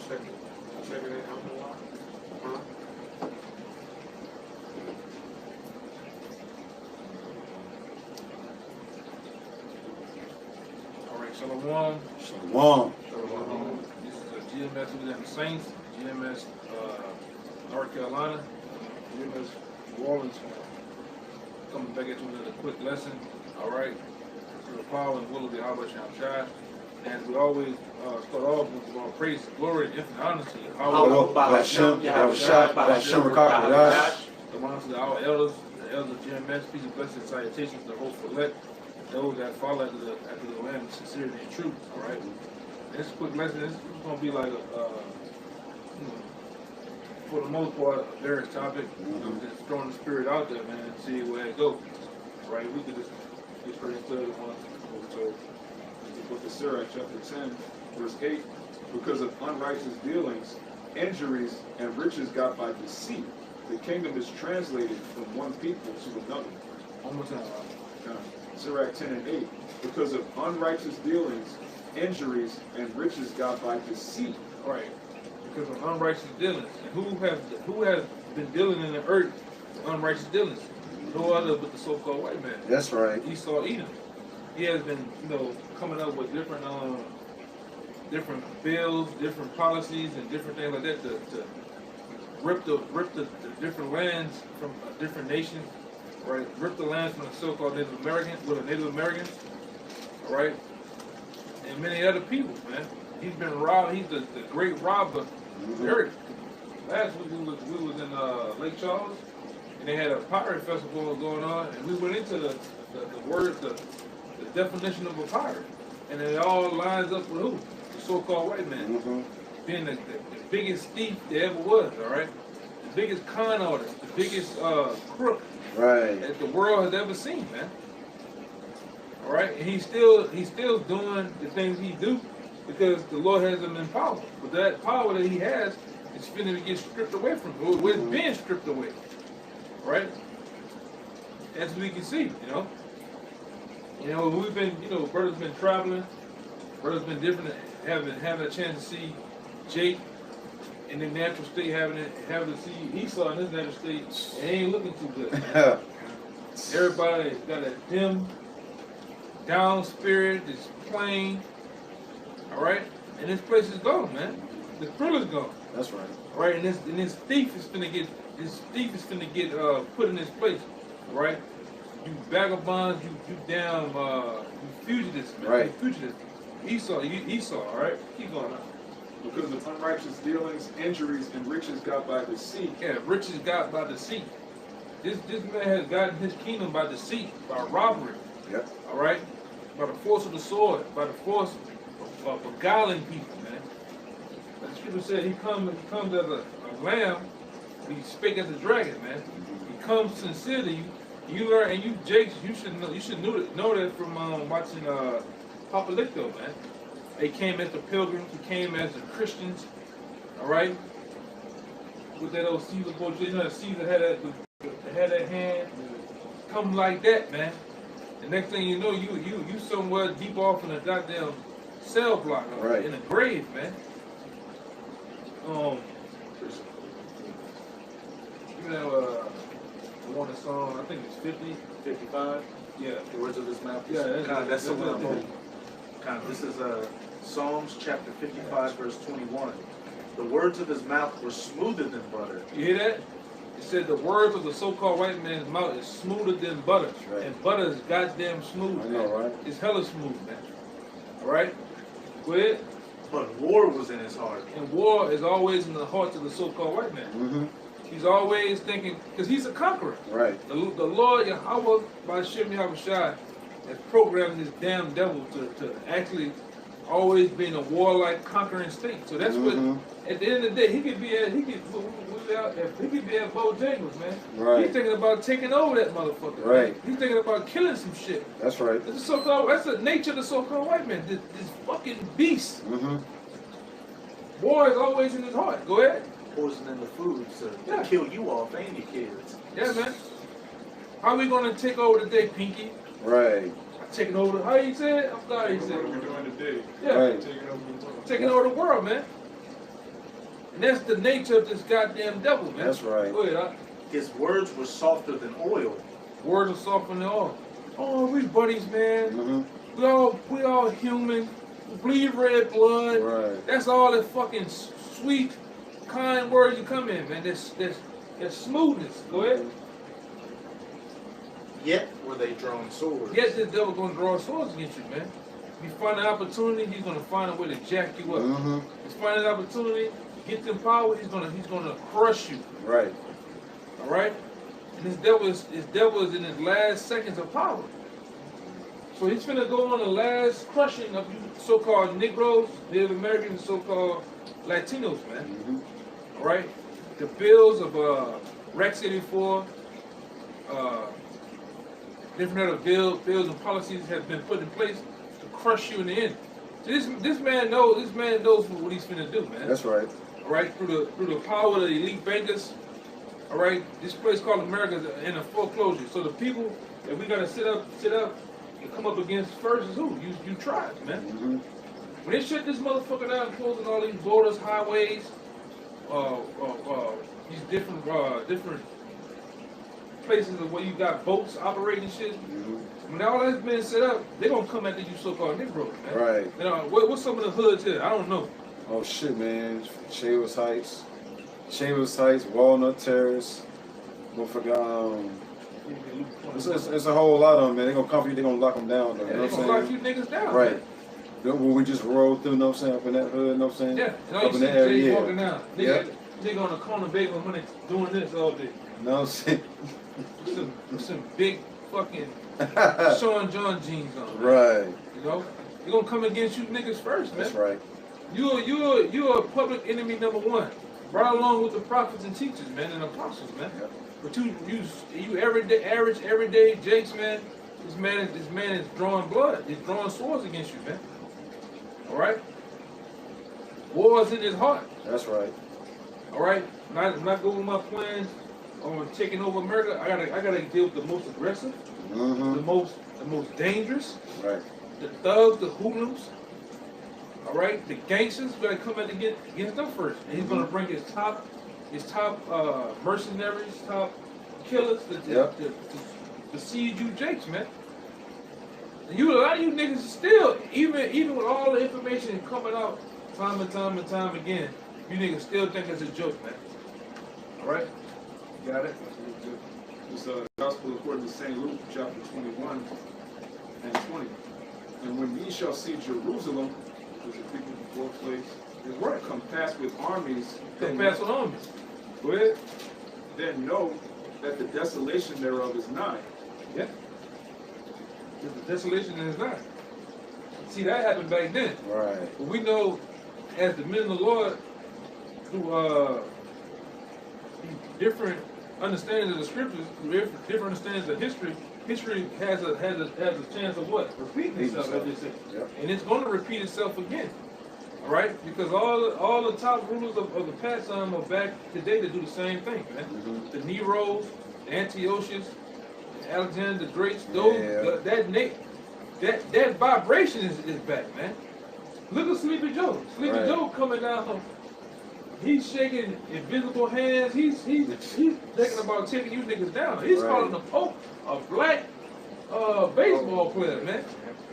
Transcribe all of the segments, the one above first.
Second. Second, I don't know why. Huh? All right, Shalom. Shalom. Shalom. This is GMS Saints, GMS North Carolina, Gmsneworleans. Coming back at you with another quick lesson. All right. To the power and will of the Abba Shai. And we always start off with praise, glory, and infinite honor to you. Belongs to our elders, the elders of GMS, peace and blessings, salutations, the host elect, those that follow after the land of sincerity and truth. All right. This quick lesson, this is going to be like for the most part, a various topic. Just throwing the spirit out there, man, and see where it goes. All right. We could just get pretty started on So, the book of Sirach, chapter 10, verse 8, because of unrighteous dealings, injuries, and riches got by deceit, the kingdom is translated from one people to another. one more time. Sirach 10 and 8, because of unrighteous dealings, injuries, and riches got by deceit. Right. Because of unrighteous dealings. And who has been dealing in the earth with unrighteous dealings? No other but the so-called white man. That's right. Esau Edom. He has been, coming up with different bills, different policies, and different things like that to rip the different lands from different nations, right? Rip the lands from the so-called Native Americans, all right? And many other people, man. He's been robbed. He's the great robber of the earth. Last week we was in Lake Charles, and they had a pirate festival going on, and we went into the definition of a pirate, and it all lines up with who? The so-called white man, being the biggest thief there ever was. All right, the biggest con artist, the biggest crook that the world has ever seen, man. All right, and he's still doing the things he do because the Lord has him in power. But that power that he has is finna to get stripped away from him. Or it's being stripped away, right? As we can see, we've been, brothers been traveling, brothers been different, having a chance to see Jake in the natural state, having to see Esau in his natural state. It ain't looking too good, man. Everybody got a dim, down spirit, it's plain, all right? And this place is gone, man. The thrill is gone. That's right. All right, and this thief is finna get put in this place, all right? You vagabonds, you damn, you fugitives, man. Right. You fugitives. Esau, all right? Keep going on. Because of unrighteous dealings, injuries, and riches got by deceit. Yeah, riches got by deceit. This man has gotten his kingdom by deceit, by robbery. Yep. All right? By the force of the sword, by the force of beguiling people, man. The scripture said he comes as a lamb, he spake as a dragon, man. He comes sincere to you. You learn, and you, Jakes, you should know that from watching Apocalypto, man. They came as the pilgrims, who came as the Christians, all right? With that old Caesar boy, Caesar had that hand, come like that, man. The next thing you know, you somewhere deep off in a goddamn cell block, right, in a grave, man. One song, I think it's 50, 55. Yeah. The words of his mouth. Yeah, That's the one I'm holding. This is Psalms chapter 55, verse 21. The words of his mouth were smoother than butter. You hear that? It said the words of the so-called white man's mouth is smoother than butter. Right. And butter is goddamn smooth, I know, man. right? It's hella smooth, man. All right? Go ahead. But war was in his heart. And war is always in the hearts of the so-called white man. He's always thinking, because he's a conqueror. Right. The Lord Yahweh, by Shem Yahushua, has programmed this damn devil to actually always be in a warlike, conquering state. So that's what, at the end of the day, he could be at Bojangles, man. Right. He's thinking about taking over that motherfucker. Right. Man. He's thinking about killing some shit. That's right. That's the nature of the so-called white man. This fucking beast. War is always in his heart. Go ahead. Poison in the food to kill you off and your kids. Yeah, man. How are we gonna take over today, Pinky? Right. Taking over. How you say it? I'm sorry, you said. What are we doing today? Yeah. Right. Taking over the world, man. And that's the nature of this goddamn devil, man. That's right. Go ahead, His words were softer than oil. Words are softer than oil. Oh, we buddies, man. Mm-hmm. We all human. We bleed red blood. Right. That's all the fucking sweet, kind words you come in, man. That's smoothness. Go ahead. Yet were they drawing swords. Yes, this devil gonna draw swords against you, man. If you find an opportunity, he's gonna find a way to jack you up. Mm-hmm. If you find an opportunity, get them power, he's gonna crush you. Right. All right. And this devil is in his last seconds of power. So he's finna go on the last crushing of you so-called Negroes, Native Americans, so-called Latinos, man. Mm-hmm. All right. The bills of Rex 84, different other bills and policies have been put in place to crush you in the end. So this man knows what he's finna do, man. That's right. All right, through the power of the elite bankers. All right, this place called America is in a foreclosure. So the people that we gotta sit up and come up against first is who? You tribes, man. Mm-hmm. When they shut this motherfucker down, closing all these borders, highways, these different places of where you got boats operating shit. Mm-hmm. When all that's been set up, they gonna come after you so-called Negroes, man. Right. You know, what's some of the hoods here? I don't know. Oh shit, man. Shavers Heights, Walnut Terrace, motherfucker. It's a whole lot of them, man. They gonna come for you. They gonna lock them down, though. Yeah, You know they what gonna I'm lock you saying? niggas down. Right. Man. When we just rolled through, you know what I'm saying, up in that hood, you know what I'm saying? Yeah, and all Up you in see that Jay area, yeah. walking down. Nigga on the corner begging money doing this all day. You know what I'm saying? With some big fucking Sean John jeans on. Man. Right. You know? They're gonna come against you niggas first, man. That's right. You're a public enemy number one. Right along with the prophets and teachers, man, and apostles, man. Yep. But you everyday Jakes, man. This man is drawing blood. He's drawing swords against you, man. All right. War is in his heart. That's right. All right. I'm not going with my plans on taking over America. I gotta deal with the most aggressive, Mm-hmm. the most dangerous, Right. the thugs, the hoodlums. All right, the gangsters gotta come in against them first, and he's gonna bring his top mercenaries, top killers to besiege you, Jakes, man. And a lot of you niggas still, even with all the information coming out time and time again, you niggas still think it's a joke, man. All right, you got it. It's the Gospel according to St. Luke, chapter 21 and 20. And when ye shall see Jerusalem, which is people before place, his word compassed with armies, Pass on armies. Go ahead. then know that the desolation thereof is nigh. Yeah. The desolation is not. See, that happened back then. Right. But we know, as the men of the Lord, through different understandings of the scriptures, through different understandings of history, history has a chance of what? Repeating itself, as they say. Yep. And it's going to repeat itself again. All right? Because all the top rulers of the past are back today to do the same thing, man. Mm-hmm. The Neros, the Antiochus, the Alexander the Greats, that vibration is back, man. Look at Sleepy Joe. Sleepy Right. Joe coming down. He's shaking invisible hands. He's thinking about taking you niggas down. He's Right. calling the Pope a black baseball player, man.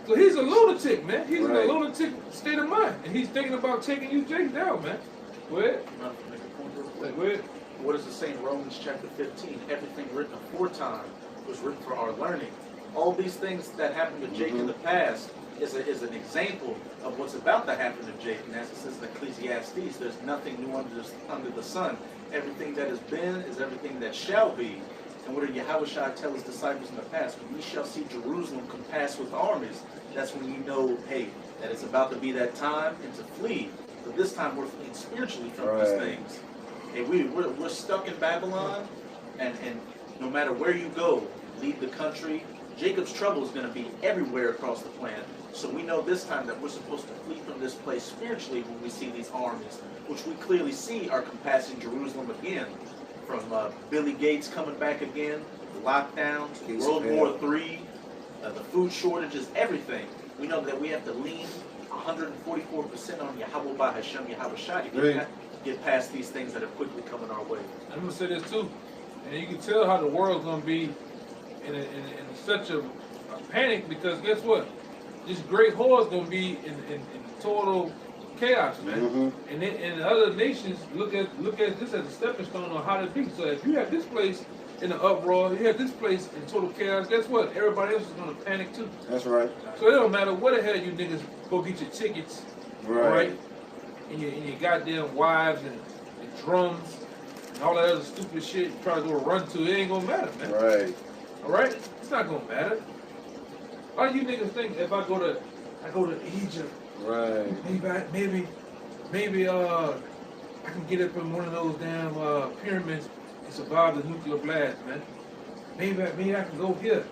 So he's a lunatic, man. He's in Right. a lunatic state of mind, and he's thinking about taking you Jake down, man. Go ahead. Go ahead. What does it say in Romans chapter 15? Everything written aforetime was written for our learning. All these things that happened to Jake in the past is an example of what's about to happen to Jake. And as it says in Ecclesiastes, there's nothing new under the sun. Everything that has been is everything that shall be. And what did Yahushua tell his disciples in the past? When we shall see Jerusalem compassed with armies, that's when you know, hey, that it's about to be that time and to flee. But this time we're fleeing spiritually from these things. Hey, we're stuck in Babylon, and no matter where you go, leave the country, Jacob's trouble is going to be everywhere across the planet. So we know this time that we're supposed to flee from this place spiritually when we see these armies, which we clearly see are compassing Jerusalem again. From Billy Gates coming back again, the lockdowns, World War III, the food shortages, everything. We know that we have to lean 144% on Yahweh by Hashem Yahweh Shai. get past these things that are quickly coming our way. I'm gonna say this too, and you can tell how the world's gonna be in such a panic because guess what? This great horde's gonna be in total chaos, man. And other nations look at this as a stepping stone on how to be. So if you have this place in the uproar, you have this place in total chaos, guess what? Everybody else is gonna panic too. That's right. So it don't matter where the hell you niggas go get your tickets, right? And your goddamn wives and drums and all that other stupid shit you try to go run to, it ain't gonna matter, man. Right. Alright? It's not gonna matter. Why do you niggas think if I go to Egypt, right, maybe I can get up in one of those damn pyramids and survive the nuclear blast, man. Maybe I can go here.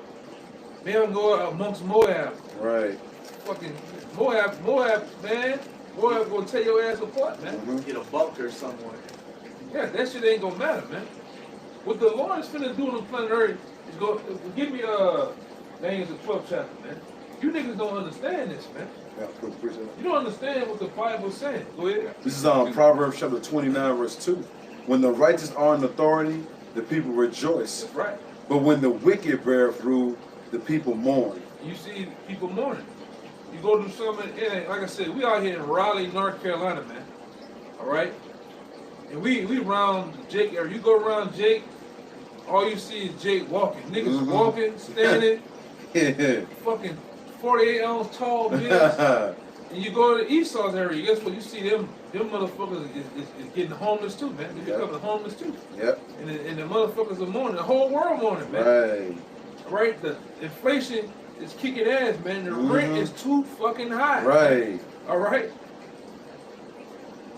Maybe I can go amongst Moab. Right. Fucking Moab, man. Moab gonna tear your ass apart, man. Get a bunker somewhere. Yeah, that shit ain't gonna matter, man. What the Lord is finna do on the planet Earth is go give me Daniel the 12th chapter, man. You niggas don't understand this, man. Yeah, appreciate it. You don't understand what the Bible's saying. Go ahead. This is Proverbs chapter 29, verse 2. When the righteous are in authority, the people rejoice. That's right. But when the wicked bear rule, the people mourn. You see people mourning. You go do something, and like I said, we out here in Raleigh, North Carolina, man. All right? And we round Jake area. You go around Jake, all you see is Jake walking. Niggas walking, standing, fucking 48-ounce tall bitch. And you go to Esau's area, guess what? You see them motherfuckers is getting homeless too, man. They're becoming homeless too. Yep. And the motherfuckers are mourning. The whole world mourning, man. Right. Right? The inflation is kicking ass, man. The rent is too fucking high. Right. All right?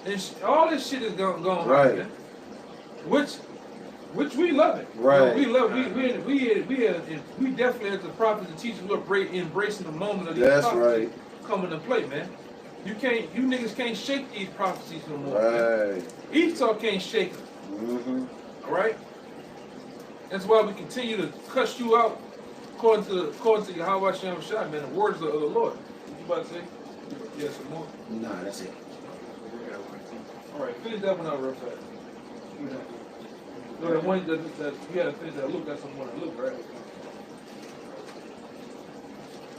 And all this shit is going right. on, man. Which we love it. Right. You know, we definitely as the prophets and teachers we're embracing the moment of these That's prophecies right. coming to play, man. You niggas can't shake these prophecies no more. Right. Man. Esau can't shake them. All right. That's why we continue to cuss you out according to Yahweh Shem Shai, man. The words of the Lord. What you about to say? Yeah, some more. Nah, that's it. All right, finish that one out real fast. No, the one that you had to finish that look. That's the one that look, right?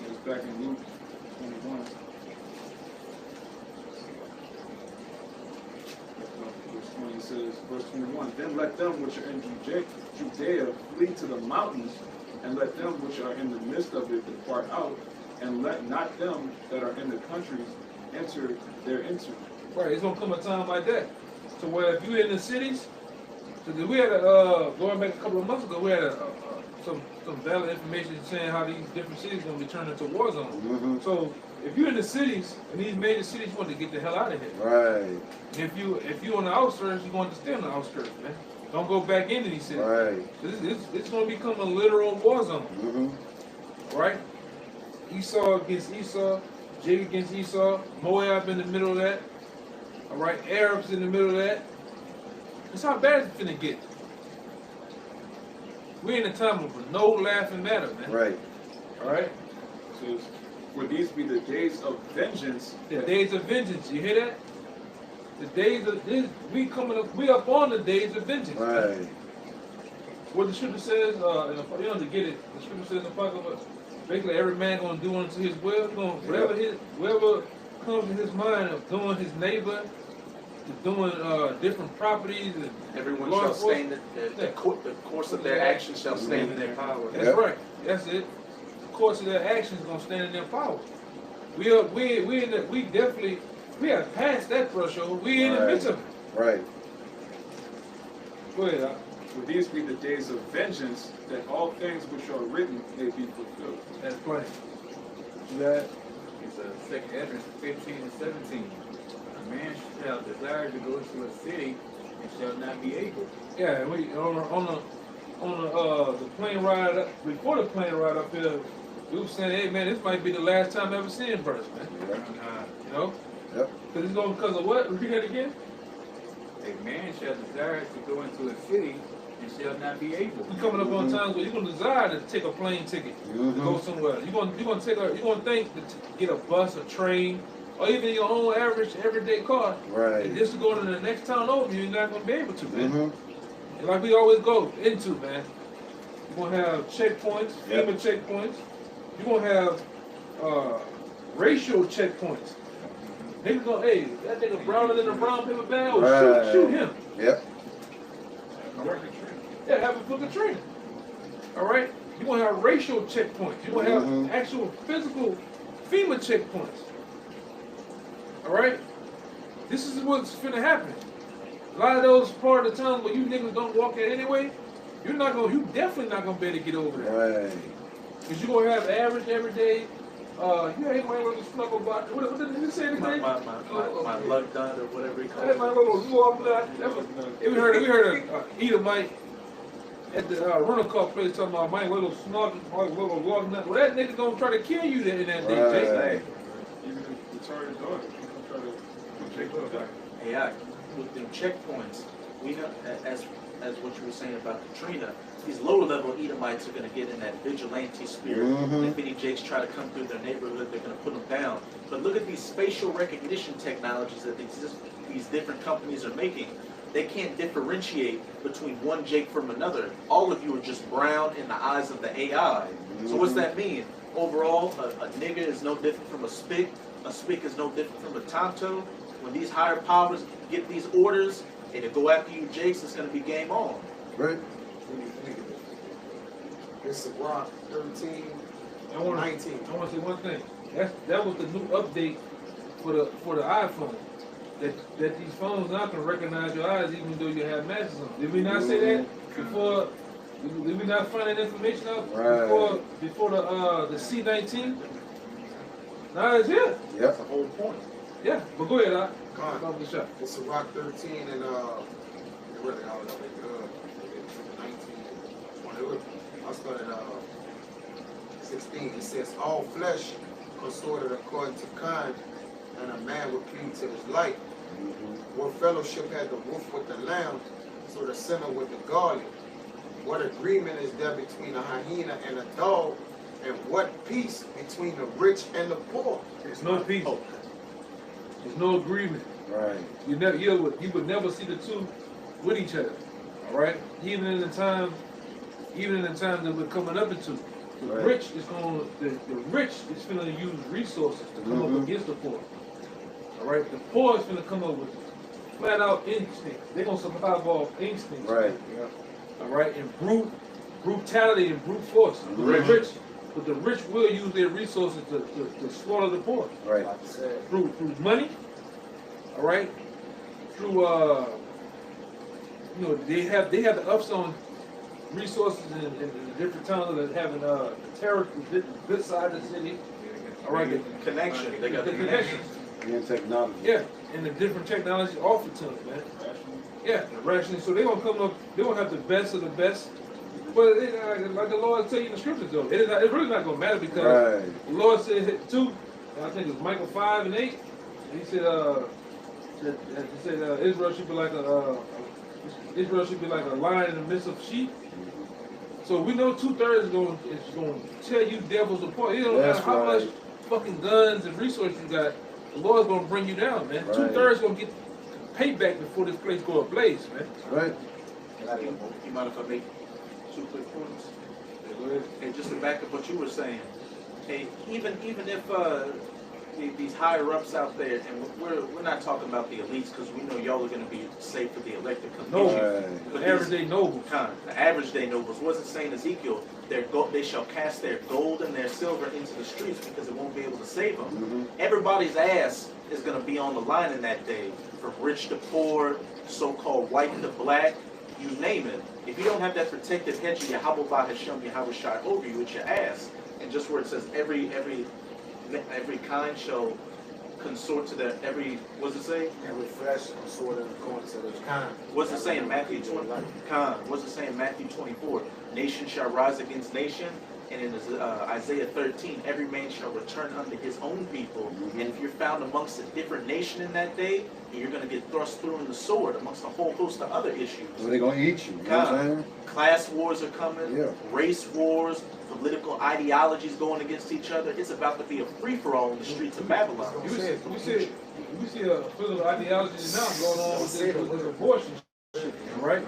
It's back in Luke 21. Verse 20 says, verse 21, then let them which are in Judea flee to the mountains, and let them which are in the midst of it depart out, and let not them that are in the countries enter thereinto. Right, it's gonna come a time like that. So where if you're in the cities, because we had going back a couple of months ago, we had some valid information saying how these different cities are gonna be turned into war zones. So if you're in the cities, and these major cities, you want to get the hell out of here. Right. If you on the outskirts, you want to stay on the outskirts, man. Don't go back into these cities. Right. It's gonna become a literal war zone. Right? Esau against Esau, Jacob against Esau, Moab in the middle of that. All right, Arabs in the middle of that. That's how bad it's finna get. We're in a time of no laughing matter, man. Right. All right. So would these be the days of vengeance? The days of vengeance. You hear that? The days of this. We up on the days of vengeance. Right. Man. What the scripture says, to get it. The scripture says in the Bible, basically every man gonna do unto his will. Whatever comes in his mind of doing his neighbor, doing different properties, and everyone shall stand. The course of their actions shall stand in their power. That's right. That's it. The course of their actions is gonna stand in their power. We have passed that threshold. We in the midst of it. Right. Go ahead. Would these be the days of vengeance, that all things which are written may be fulfilled? That's plenty. That is 2 Ezra 15 and 17. A man shall desire to go to a city and shall not be able. Yeah, we on the plane ride up, before the plane ride up here, we were saying, hey man, this might be the last time I ever seen brothers, man. You know? Yep. Because of what? Repeat that again? A man shall desire to go into a city and shall not be able. You coming up on times where you're gonna desire to take a plane ticket to go somewhere. You're gonna think to get a bus, a train, or even your own average everyday car, Right. and just to go to the next town over, you're not gonna be able to, man. Mm-hmm. And like we always go into, man, you're gonna have checkpoints, Yep. FEMA checkpoints. You're gonna have racial checkpoints. Niggas go, hey, that nigga browner than a brown paper bag, or Right. shoot him. Yep. Yeah, have a fucking training. All right? You're gonna have racial checkpoints. You're gonna have Mhm. actual physical FEMA checkpoints. All right? This is what's finna happen. A lot of those part of the time where you niggas don't walk at anyway, you definitely not gonna be able to get over there. Right. Because you're gonna have average everyday, you ain't gonna have a snuggle box. What did you say today? My luck done or whatever he Hey, calls my it. little warm nut. We heard a Edomite at the rental car place talking about my little snuggle, my little log nut. Well, that nigga gonna try to kill you in that day, Right. Jason. Even the retarded dog, people try to take up that. AI with them checkpoints, we know as what you were saying about Katrina, these lower level Edomites are going to get in that vigilante spirit. Mhm. If any Jakes try to come through their neighborhood, they're going to put them down. But look at these facial recognition technologies that these different companies are making. They can't differentiate between one Jake from another. All of you are just brown in the eyes of the AI. So what's that mean? Overall, a nigga is no different from a spick is no different from a tonto. When these higher powers get these orders and to go after you Jakes, it's going to be game on. Right. It's Rock 13, I want 19. to say one thing. That was the new update for the iPhone. That these phones now can recognize your eyes even though you have masks on. Did we not say that before? Did we not find that information out Right. before the C19? Now it's here. Yep. That's the whole point. Yeah, but go ahead, I Con. call the shot. It's Rock 13 and really all of it good. 19, 20. I started 16. It says all flesh consorted according to kind, and a man would cleave to his light. What fellowship had the wolf with the lamb, so the sinner with the garlic? What agreement is there between a hyena and a dog? And what peace between the rich and the poor? There's no peace. There's no agreement. Right. You would never see the two with each other. All right. Even in the time that we're coming up into, the Right. rich is going to use resources to come up against the poor. All right. The poor is going to come up with flat out instincts. They're going to survive off instincts. Right. All right. And brutality and brute force. But the rich will use their resources to slaughter the poor. Right. Through money, all right. Through they have the ups on resources in the different towns that having the terror, the good side of the city, all right. The Connection. They got the the connections, And technology. yeah, and the different technologies offered to them, man. Yeah, the rationing. So they're gonna come up. They're gonna have the best of the best. But like the Lord tell you in the scriptures, though, it's really not gonna matter because Right. the Lord said too. I think it's Micah 5 and 8. He said, Israel should be like a lion in the midst of sheep. So we know 2/3 is going to tear you devils apart. It don't matter how much fucking guns and resources you got. The Lord's going to bring you down, man. Right. 2/3 going to get payback before this place go ablaze, man. Right. You mind if I make 2 quick points? And just to back up what you were saying, hey, even if these higher ups out there, and we're not talking about the elites because we know y'all are going to be safe for the elected No, commission. the everyday noble. The average day nobles wasn't saying Ezekiel, they shall cast their gold and their silver into the streets because it won't be able to save them. Everybody's ass is going to be on the line in that day, from rich to poor, so-called white to black, you name it. If you don't have that protective hedge of Yahweh Hashem Yahweh Shai over you, it's your ass. And just where it says every kind shall consort to their what's it say? Every flesh consorted according to his kind. What's it saying in Matthew 20? What's it saying in Matthew 24? Nation shall rise against nation, And in Isaiah 13, every man shall return unto his own people. And if you're found amongst a different nation in that day, you're going to get thrust through in the sword amongst a whole host of other issues. So they're going to eat you. You know what I'm saying? Class wars are coming, Yeah. race wars, political ideologies going against each other. It's about to be a free-for-all in the streets of Babylon. We see a political ideology now going on with this abortion shit, right?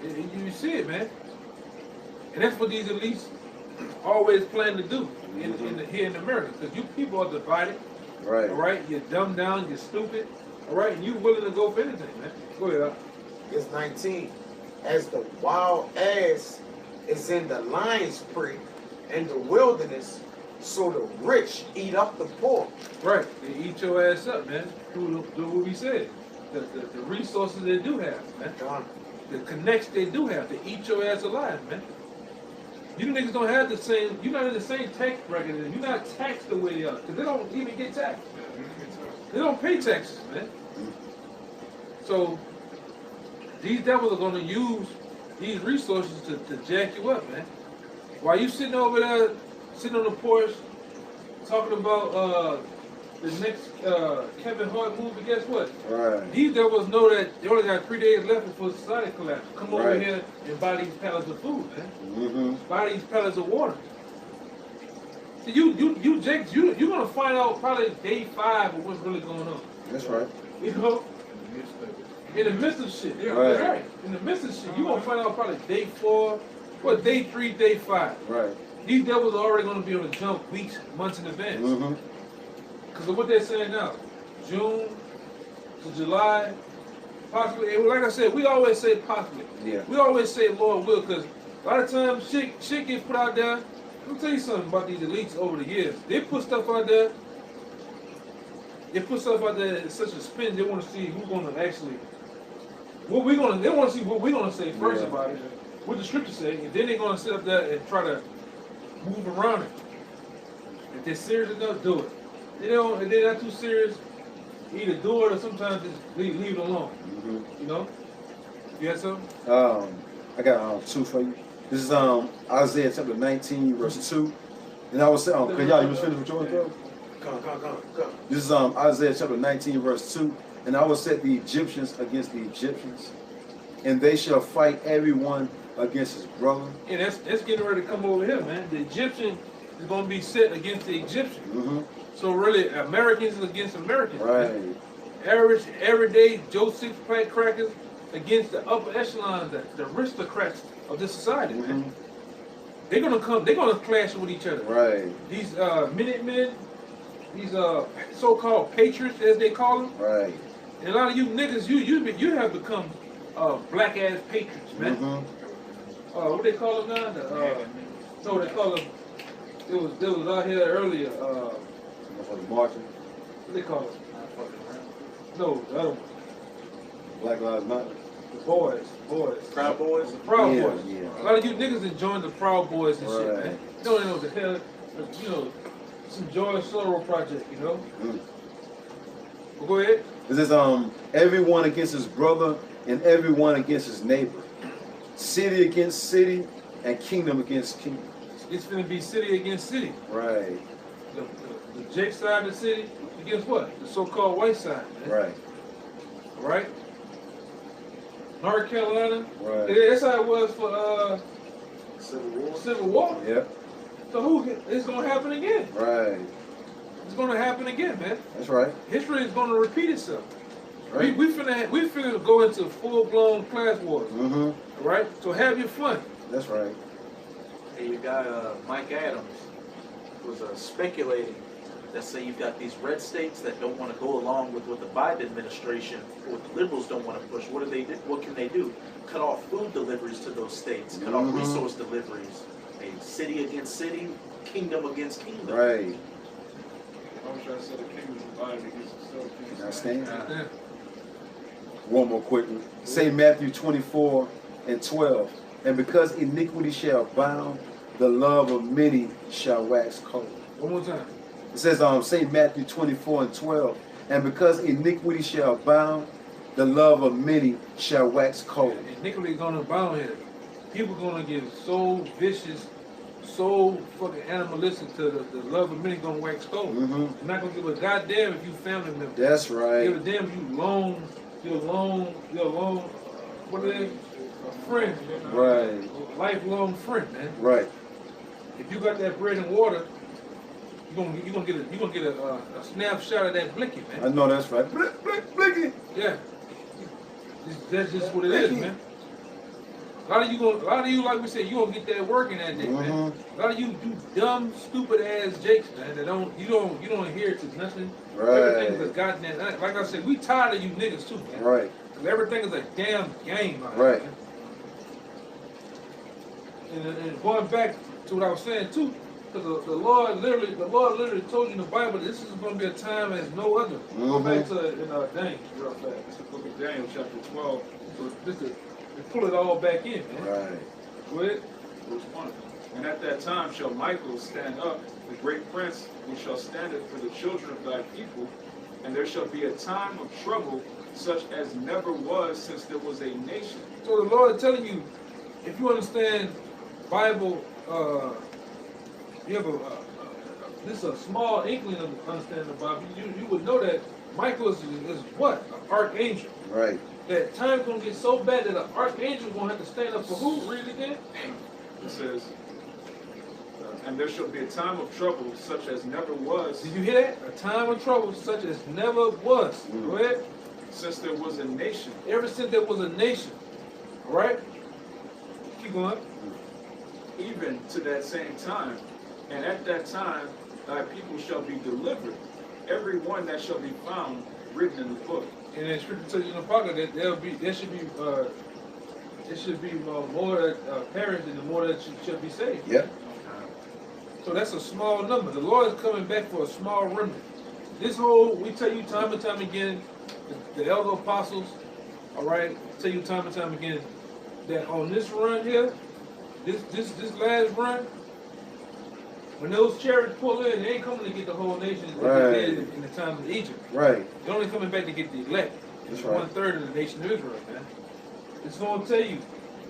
You see it, man. And that's what these elites always plan to do here in America. Because you people are divided. Right. All right? You're dumbed down, you're stupid. All right? And you're willing to go for anything, man. Go ahead, Al. It's 19. As the wild ass is in the lion's prey and the wilderness, so the rich eat up the poor. Right. They eat your ass up, man. Do what we said. The resources they do have, man. The connects they do have. They eat your ass alive, man. You niggas don't have the same, you're not in the same tax bracket. You're not taxed the way they are. Because they don't even get taxed. They don't pay taxes, man. So, these devils are going to use these resources to jack you up, man. While you sitting over there, sitting on the porch, talking about the next Kevin Hart movie, guess what? Right. These devils know that they only got 3 days left before society collapses. Come over Right. here and buy these pallets of food, man. Mm-hmm. Buy these pallets of water. See, you Jakes, you're gonna find out probably day 5 of what's really going on. That's right. You know? In the midst of shit. Yeah, Right. that's right. In the midst of shit, you're gonna find out probably day 4, what, day 3, day 5. Right. These devils are already gonna be on the jump weeks, months in advance. Mm-hmm. Because of what they're saying now. June to July, possibly. And like I said, we always say possibly. Yeah. We always say Lord will, because a lot of times shit gets put out there. Let me tell you something about these elites over the years. They put stuff out there. They put stuff out there in such a spin. They want to see who's going to actually. They want to see what we're going to say first about it. What the scriptures say, and then they're going to sit up there and try to move around it. If they're serious enough, do it. If they're not too serious, either do it or sometimes just leave it alone. Mm-hmm. You know? You had something? I got 2 for you. This is Isaiah chapter 19, verse 2. And I was saying, y'all, you was finished with yours, bro? Come. This is Isaiah chapter 19, verse 2. And I will set the Egyptians against the Egyptians, and they shall fight everyone against his brother. Yeah, that's getting ready to come over here, man. The Egyptian is going to be set against the Egyptian. Mm-hmm. So really, Americans against Americans. Right. Man. Average, everyday Joe Six-Pack crackers against the upper echelons, the aristocrats of this society, man. Mm-hmm. They're gonna clash with each other. Right. These Minutemen, these so-called patriots, as they call them. Right. And a lot of you niggas, you have become black-ass patriots, man. Mm-hmm. What they call them now? No, they call them. It was out here earlier. Marching. What they call them? No, the other one. Black Lives Matter. The boys. Proud Boys? The Proud Yeah, Boys. yeah. A lot of you niggas enjoying the Proud Boys and shit, Right. man. You don't know what the hell, you know, some Joy Sorrow project, you know? Mm. Well, go ahead. This is everyone against his brother and everyone against his neighbor. City against city and kingdom against kingdom. It's going to be city against city. Right. The Jake side of the city against what? The so-called white side, man. Right. All right? North Carolina. Right. Yeah, that's how it was for Civil War. Yep. So it's going to happen again. Right. It's going to happen again, man. That's right. History is going to repeat itself. Right. We finna go into full-blown class wars. Mm-hmm. All right? So have your fun. That's right. Hey, your guy Mike Adams was speculating that say you've got these red states that don't want to go along with what the Biden administration or what the liberals don't want to push. What do they do? What can they do? Cut off food deliveries to those states. Cut off resource deliveries. Hey, city against city, kingdom against kingdom. Right. I wish I said the kingdom divided against itself. Understand? Yeah. One more quick one. Say Matthew 24 and 12. And because iniquity shall abound, the love of many shall wax cold. One more time. It says, St. Matthew 24 and 12. And because iniquity shall abound, the love of many shall wax cold. Iniquity is going to abound here. people gonna get so vicious, so fucking animalistic to the love of many gonna wax cold. You're not gonna give a goddamn if you family member. That's right. Give a damn if you're alone, what are they? A friend. Right. A lifelong friend, man. Right. If you got that bread and water, you're gonna get a snapshot of that blicky, man. I know that's right. Blicky. Yeah. That's just what it is, man. A lot of you, like we said, you gonna get that work in that day, man. A lot of you do dumb, stupid ass jakes, man. That you don't adhere to nothing. Right. Everything is a goddamn. Like I said, we tired of you niggas too, man. Right. 'Cause everything is a damn game, man. Right. And going back to what I was saying too, because the Lord literally told you in the Bible that this is going to be a time as no other. Go back to Daniel, real fast. The book of Daniel, chapter 12, Just to pull it all back in, man. Right. Go ahead. verse 1. And at that time shall Michael stand up, the great prince, which shall stand up for the children of thy people, and there shall be a time of trouble such as never was since there was a nation. So the Lord is telling you, if you understand Bible, you have this is a small inkling of understanding the Bible. You would know that Michael is what? An archangel. Right. That time's gonna get so bad that an archangel gonna have to stand up for who? Read it again. It says, and there shall be a time of trouble such as never was. Did you hear that? A time of trouble such as never was. Go ahead. Since there was a nation. Ever since there was a nation. All right? Keep going. Even to that same time. And at that time thy people shall be delivered, every one that shall be found written in the book. And then Scripture tells you in the pocket that there should be more that perish than the more that should be saved. Yep. So that's a small number. The Lord is coming back for a small remnant. This whole, we tell you time and time again, the elder apostles, all right, tell you time and time again that on this run here, this last run, when those chariots pull in, they ain't coming to get the whole nation like they did in the time of Egypt. Right. They're only coming back to get the elect. That's It's right. 1/3 of the nation of Israel, man. It's going to tell you,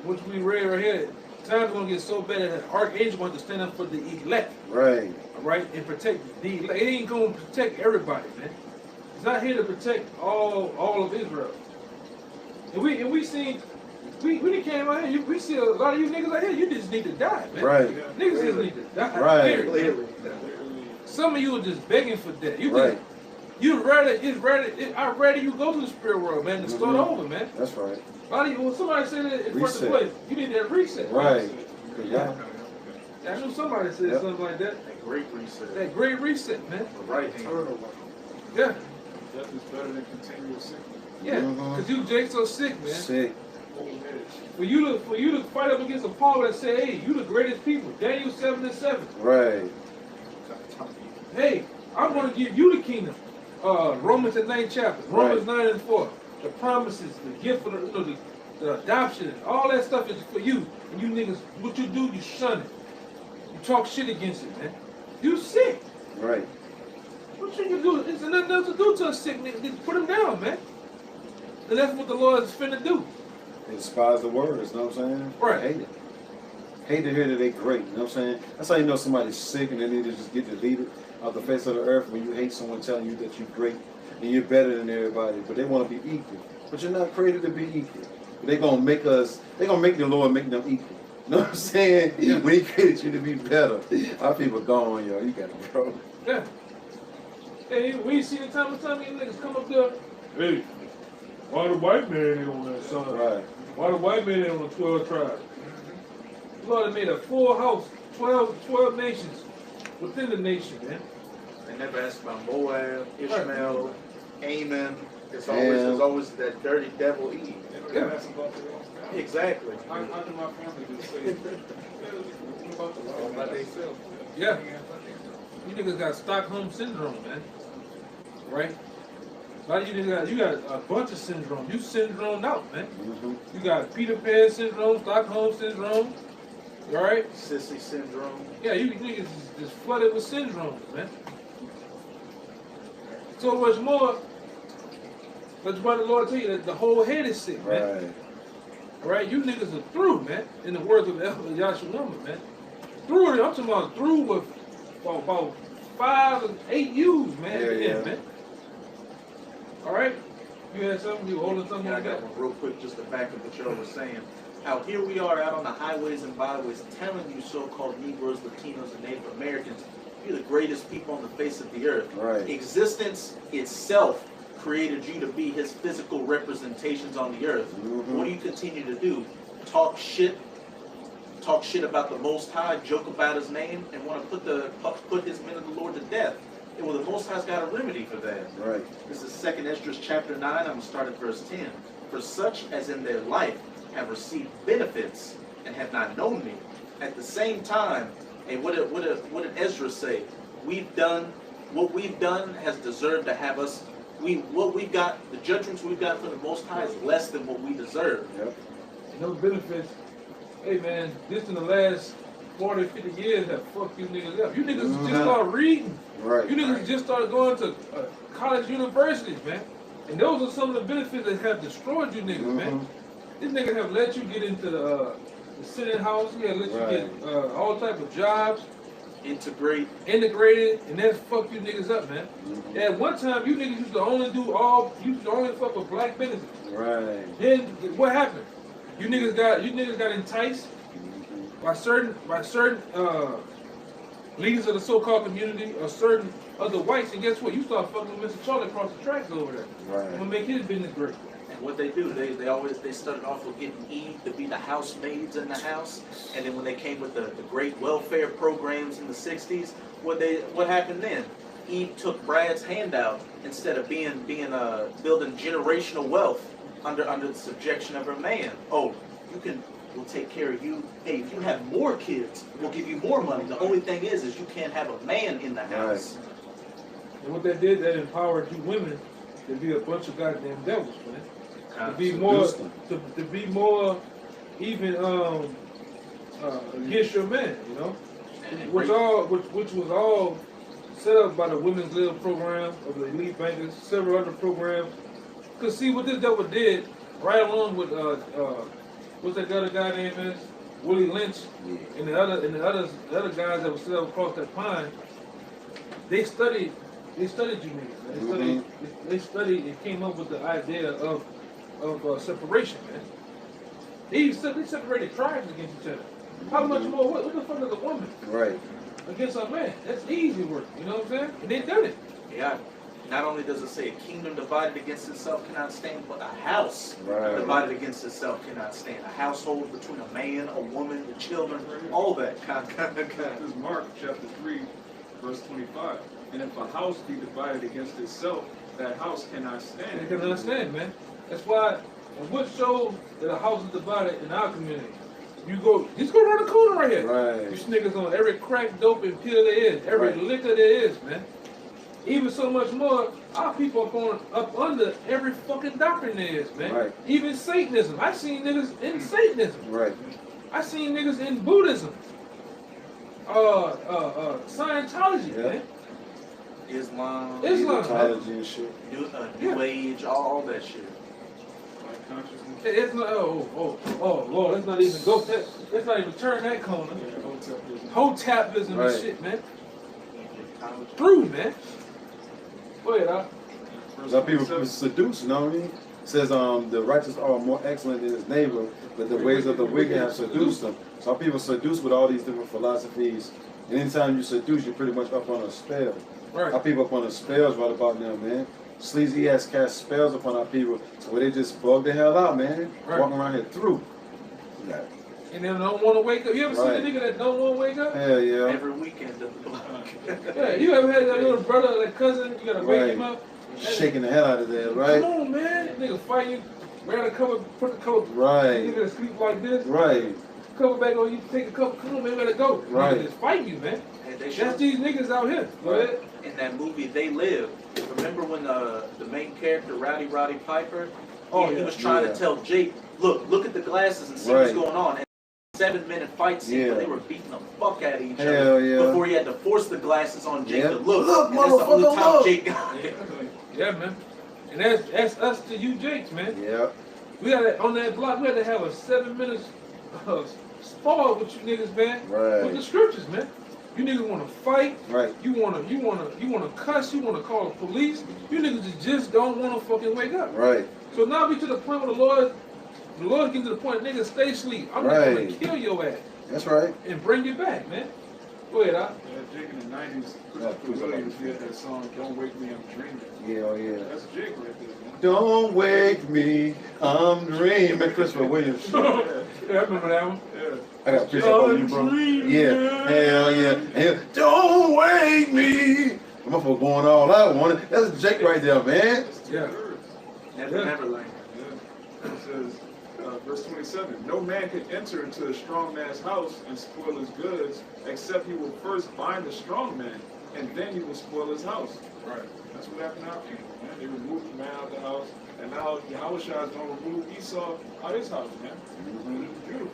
which we read right here, time's going to get so bad that an archangel going to stand up for the elect. Right. All right, and protect the elect. It ain't going to protect everybody, man. It's not here to protect all of Israel. And we seen, we done came out here, we see a lot of you niggas out here, you just need to die, man. Right. Niggas just need to die. Right. Period. Some of you are just begging for that. You Right. I'd rather you go to the spirit world, man, than start over, man. That's right. A lot of you, when somebody said it in first Reset. place, you need that reset. Right. Yeah. I knew somebody said Yep. something like that. That great reset. That great reset, man. The right hand. Yeah. Death is better than continual sickness. Yeah. Because you Jake so sick, man. Sick. For you to fight up against a Paul that say, hey, you the greatest people. Daniel 7:7. Right. Hey, I'm going to give you the kingdom. Romans the 9th chapter. Romans 9:4. The promises, the gift for the adoption, all that stuff is for you. And you niggas, what you do, you shun it. You talk shit against it, man. You sick. Right. What should you do? There's nothing else to do to a sick nigga. Just put him down, man. And that's what the Lord is finna do. They despise the words, you know what I'm saying? Right. Hate it. Hate to hear that they great, you know what I'm saying? That's how you know somebody's sick and they need to just get deleted off the face of the earth when you hate someone telling you that you're great and you're better than everybody, but they want to be equal. But you're not created to be equal. They're gonna make the Lord make them equal. You know what I'm saying? Yeah. When he created you to be better. Our people gone, yo. You got it, bro. Yeah. Hey, we see the time and time these niggas come up there. Hey, why the white man ain't on that son? Right. Why the white man ain't on the 12 tribes? The Lord made a full house, 12 nations within the nation, man. They never asked about Moab, Ishmael, Ammon. There's Damn. always that dirty devil Eve. Yeah. Exactly. How can my family just say, what about the law? By themselves. Yeah. You niggas got Stockholm syndrome, man. Right? A lot of you niggas you got a bunch of syndrome. You syndromed out, man. You got Peter Pan syndrome, Stockholm syndrome. You alright? Sissy syndrome. Yeah, you niggas is just flooded with syndromes, man. So much more. That's why the Lord tell you that the whole head is sick, man. Right. All right, you niggas are through, man. In the words of Yahshua number, man. Through it. I'm talking about through with about 5 or 8 U's, man. Yeah, at the yeah. end, man. All right. You had something? You holding something Yeah, I like got that? one real quick just to back up what y'all were saying. How here we are out on the highways and byways telling you so-called Negroes, Latinos, and Native Americans, you're the greatest people on the face of the earth. Right. Existence itself created you to be his physical representations on the earth. Mm-hmm. What do you continue to do? Talk shit about the Most High, joke about his name, and want to put his men of the Lord to death. And well, the Most High's got a remedy for that. Right. This is 2nd Esdras chapter 9. I'm going to start at verse 10. For such as in their life have received benefits and have not known me. At the same time, and what did Ezra say? What we've done has deserved to have us. What we've got, the judgments we've got from the Most High is less than what we deserve. Yep. And those benefits, hey man, this in the last 40, 50 years have fucked you niggas up. You niggas just started reading. Right. You niggas just started going to college universities, man. And those are some of the benefits that have destroyed you niggas, man. These niggas have let you get into the Senate House. He have let you get all type of jobs. Integrated, and that's fucked you niggas up, man. At one time, you niggas used to only fuck with black businesses. Right. Then what happened? You niggas got enticed by certain leaders of the so-called community or certain other whites, and guess what? You start fucking with Mr. Charlie across the tracks over there. Right. I'm gonna make his business great. and what they do, they started off with getting Eve to be the housemaids in the house, and then when they came with the great welfare programs in the 60s, what happened then? Eve took Brad's handout instead of building generational wealth under the subjection of her man. Oh, we'll take care of you. Hey, if you have more kids, we'll give you more money. The only thing is you can't have a man in the house. And what that did, that empowered you women to be a bunch of goddamn devils, man. To be more even against your man, you know, which was all set up by the Women's Little Program of the Elite Bankers, several other programs. Cause see what this devil did, right along with what's that other guy name is? Willie Lynch, and the other guys that were set up across that pond. They studied you niggas. They studied and came up with the idea of separation, man. They separated tribes against each other. How much more? What the fuck is a woman? Right. Against a man. That's easy work. You know what I'm saying? And they done it. Yeah. Not only does it say a kingdom divided against itself cannot stand, but a house divided against itself cannot stand. A household between a man, a woman, the children, all that kind of. This is Mark chapter 3, verse 25. And if a house be divided against itself, that house cannot stand. They cannot stand, man. That's why. And what shows that a house is divided in our community? Just go around the corner right here. Right. You niggas on every crack, dope, and pill there is, every liquor there is, man. Even so much more, our people up under every fucking doctrine there is, man. Right. Even Satanism. I seen niggas in Satanism. Right. I seen niggas in Buddhism. Scientology, man. Islam, Egyptology and shit. New Age, all that shit. Like consciousness. It's not. Oh, Lord. Let's not even go. Let's not even turn that corner. Hotapism and shit, man. Through, man. Go ahead, Doc. Some people seduce, you know what I mean? It says the righteous are more excellent than his neighbor, but the ways of the wicked have seduced them. Some people seduce with all these different philosophies. And anytime you seduce, you're pretty much up on a spell. Right. Our people up on the spells right about now, man. Sleazy ass cast spells upon our people, so where they just bug the hell out, man. Right. Walking around here through. Yeah. And they don't want to wake up. You ever seen a nigga that don't want to wake up? Hell yeah. Every weekend of the block. Yeah, you ever had that little brother, that cousin, you gotta wake him up? Shaking the hell out of there, right? Come on, man. That nigga fight you, wear the cover, put the coat. Right. You gotta sleep like this. Right. Cover back on you, take a couple. Come on, man, we gotta go. Right. Nigga just fight you, man. And That's these niggas out here. Go ahead. In that movie, They Live. Remember when the main character, Rowdy Piper, he was trying to tell Jake, look at the glasses and see what's going on. And 7-minute fight scene where they were beating the fuck out of each other before he had to force the glasses on Jake to look. And that's the only time Jake got it. Yeah, man. And that's us to you Jakes, man. Yeah. We had on that block. We had to have a 7 minutes spar with you niggas, man. Right. With the scriptures, man. You niggas want to fight. Right. You wanna cuss. You wanna call the police. You niggas just don't want to fucking wake up. Right. So now we to the point where the Lord getting to the point, niggas stay asleep. I'm just gonna kill your ass. That's right. And bring you back, man. Go ahead, Al. Yeah, Jake in the 90s, Christopher Williams did that song, Don't Wake Me, I'm Dreaming. Yeah, oh yeah. That's Jake right there, man. Don't wake me, I'm dreaming. Christopher Williams. Yeah, I remember that one. Yeah. I got a picture of you, bro. Yeah, hell yeah. And don't wake me. I'm up for going all out on it. That's Jake right there, man. Yeah. Neverland. Yeah. It says, verse 27, no man can enter into a strong man's house and spoil his goods, except he will first bind the strong man, and then he will spoil his house. Right. That's what happened to our people, man. They removed the man out of the house, and now Yahweh is going to remove Esau out of his house, man. Mm-hmm. It's beautiful.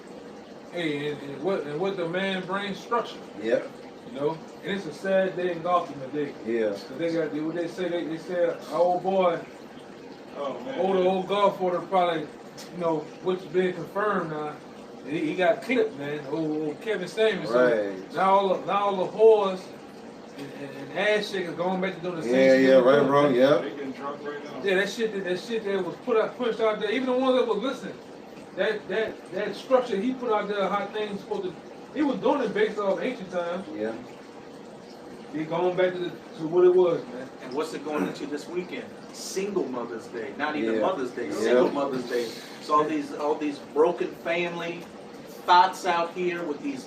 Hey, and what the man brings structure. Yep. You know, and it's a sad day in golfing today. Yeah. Cause they got what they say. They said our old boy, Oh, man. old golf order probably, you know, which is being confirmed now. He got clipped, man. Old Kevin Samuels. Right. Now all the whores and ass shakers going back to doing the same shit. Yeah, right, bro. Yeah. They getting drunk right now. Yeah, that shit that was pushed out there. Even the ones that was listening, that structure he put out there, how things supposed to. He was doing it based off ancient times. Yeah. He going back to what it was, man. And what's it going into this weekend? Single Mother's Day. Not even Yeah. Mother's Day. Yeah. Single Mother's Day. So all these broken family thoughts out here with these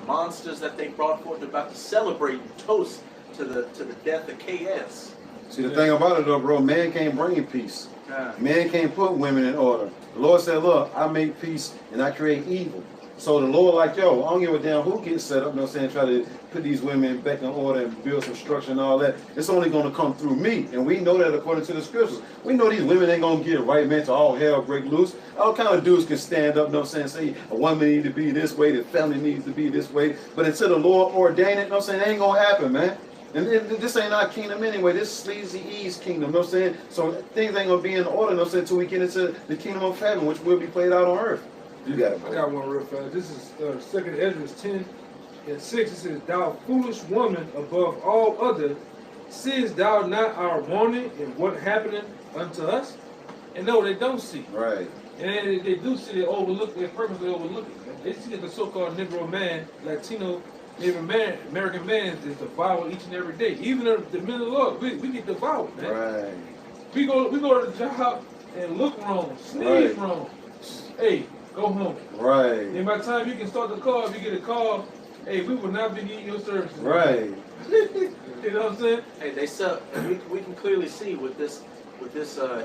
monsters that they brought forth, they're about to celebrate and toast to the death of KS. See, the thing about it though, bro, man can't bring peace. Uh, Man can't put women in order. The Lord said, look, I make peace and I create evil. So the Lord like, yo, I don't give a damn who gets set up, you know what I'm saying, try to put these women back in order and build some structure and all that. It's only going to come through me. And we know that according to the scriptures. We know these women ain't going to get right, man, to all hell break loose. All kind of dudes can stand up, you know what I'm saying, say a woman needs to be this way, the family needs to be this way. But until the Lord ordain it, you know what I'm saying, it ain't going to happen, man. And this ain't our kingdom anyway. This is Sleazy E's kingdom, you know what I'm saying? So things ain't going to be in order, you know what I'm saying, until we get into the kingdom of heaven, which will be played out on earth. You got it, I bro. got one real fast. This is 2nd Ezra 10:6. It says, "Thou foolish woman, above all other, seest thou not our warning and what happening unto us?" And no, they don't see. Right. And they do see, they overlook. They purposely overlook it. They see that the so-called Negro man, Latino Native man, American man, is devoured each and every day. Even the men of the Lord, we get devoured, man. Right. We go to the job and look wrong, sneeze Right. wrong. Hey, go home. Right. And by the time you can start the call, if you get a call, hey, we will not be needing your services. Right. You know what I'm saying? hey, we can clearly see with this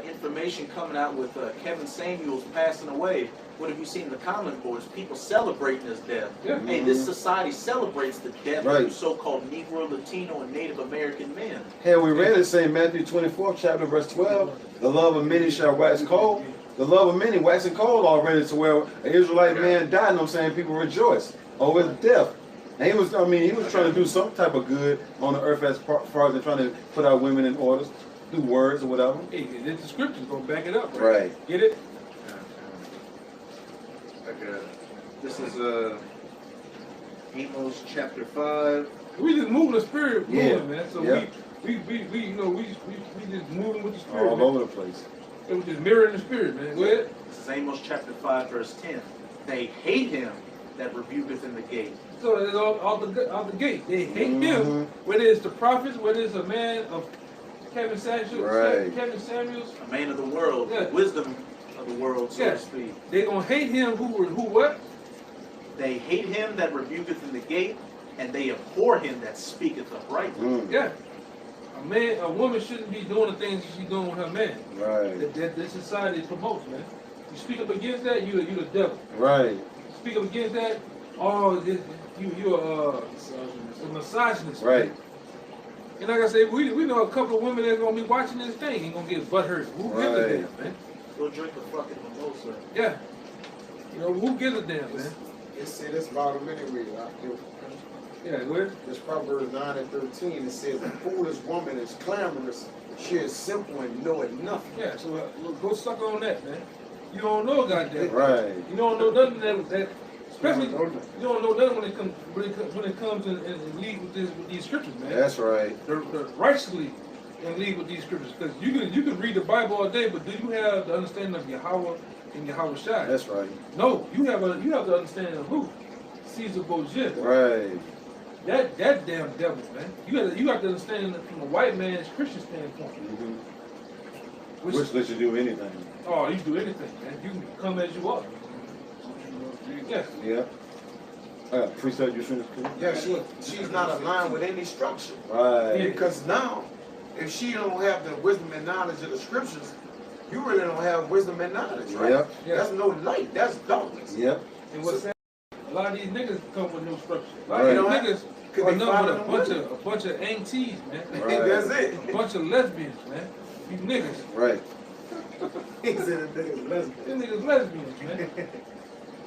information coming out with Kevin Samuels passing away. What have you seen in the comment boards? People celebrating his death. Yeah. Hey, this society celebrates the death Right. of so-called Negro, Latino, and Native American men. Hell, we read it saying Matthew 24, chapter verse 12, the love of many shall wax cold. The love of many waxing cold already to where an Israelite man died, you know what I'm saying? People rejoice over his death. And he was trying to do some type of good on the earth as far as trying to put our women in orders, through words or whatever. Hey, the scriptures gonna back it up, right? Right. Get it? Okay. This is Amos chapter 5. We just moving the spirit, Yeah. man. So Yeah. we you know we just moving with the spirit. All man. over the place. It was just mirroring the spirit, man. Go ahead. This is Amos chapter 5, verse 10. They hate him that rebuketh in the gate. So it's all the gate. They hate him. Mhm. Whether it's the prophets, whether it's a man of Kevin Samuels, Right. Kevin Samuels, A man of the world, Yeah. wisdom of the world, so Yeah. to speak. they gonna hate him who what? They hate him that rebuketh in the gate, and they abhor him that speaketh uprightly. Mm. Yeah. A woman shouldn't be doing the things she's doing with her man. Right. That society promotes, man. You speak up against that, you the devil. Right. Speak up against that, you're a misogynist. Right. And like I said, we know a couple of women that's gonna be watching this thing ain't gonna get butthurt. Who gives a Right. damn, man? Go drink a fucking mimosa. Yeah. You know, who gives a damn, man? It said this about him anyway. Yeah, where? This Proverbs 9 and 13. It says, "A foolish woman is clamorous. She is simple and knoweth nothing." Yeah, so go suck on that, man. You don't know goddamn. Right. You don't know nothing that especially you don't know nothing when it comes and lead with these scriptures, man. That's right. The righteously and lead with these scriptures, because you can read the Bible all day, but do you have the understanding of Yahweh and Yahweh Shai? That's right. No, you have the understanding of who? Caesar Borgia. Right. That damn devil, man. You got to understand it from a white man's Christian standpoint. Mm-hmm. Which lets you do anything. Oh, you do anything, man. You can come as you are. Yes. Yeah. I got precept you finished. Yeah, she's not aligned with any structure. Right. Because now, if she don't have the wisdom and knowledge of the scriptures, you really don't have wisdom and knowledge, right? Yep. That's no light. That's darkness. Yep. And what's that? A lot of these niggas come with no structure. A lot Right. of these niggas Could are they nothing follow but them a bunch of aunties, man. Right. That's it. A bunch of lesbians, man. These niggas. Right. He said the niggas lesbian. These niggas lesbians, man.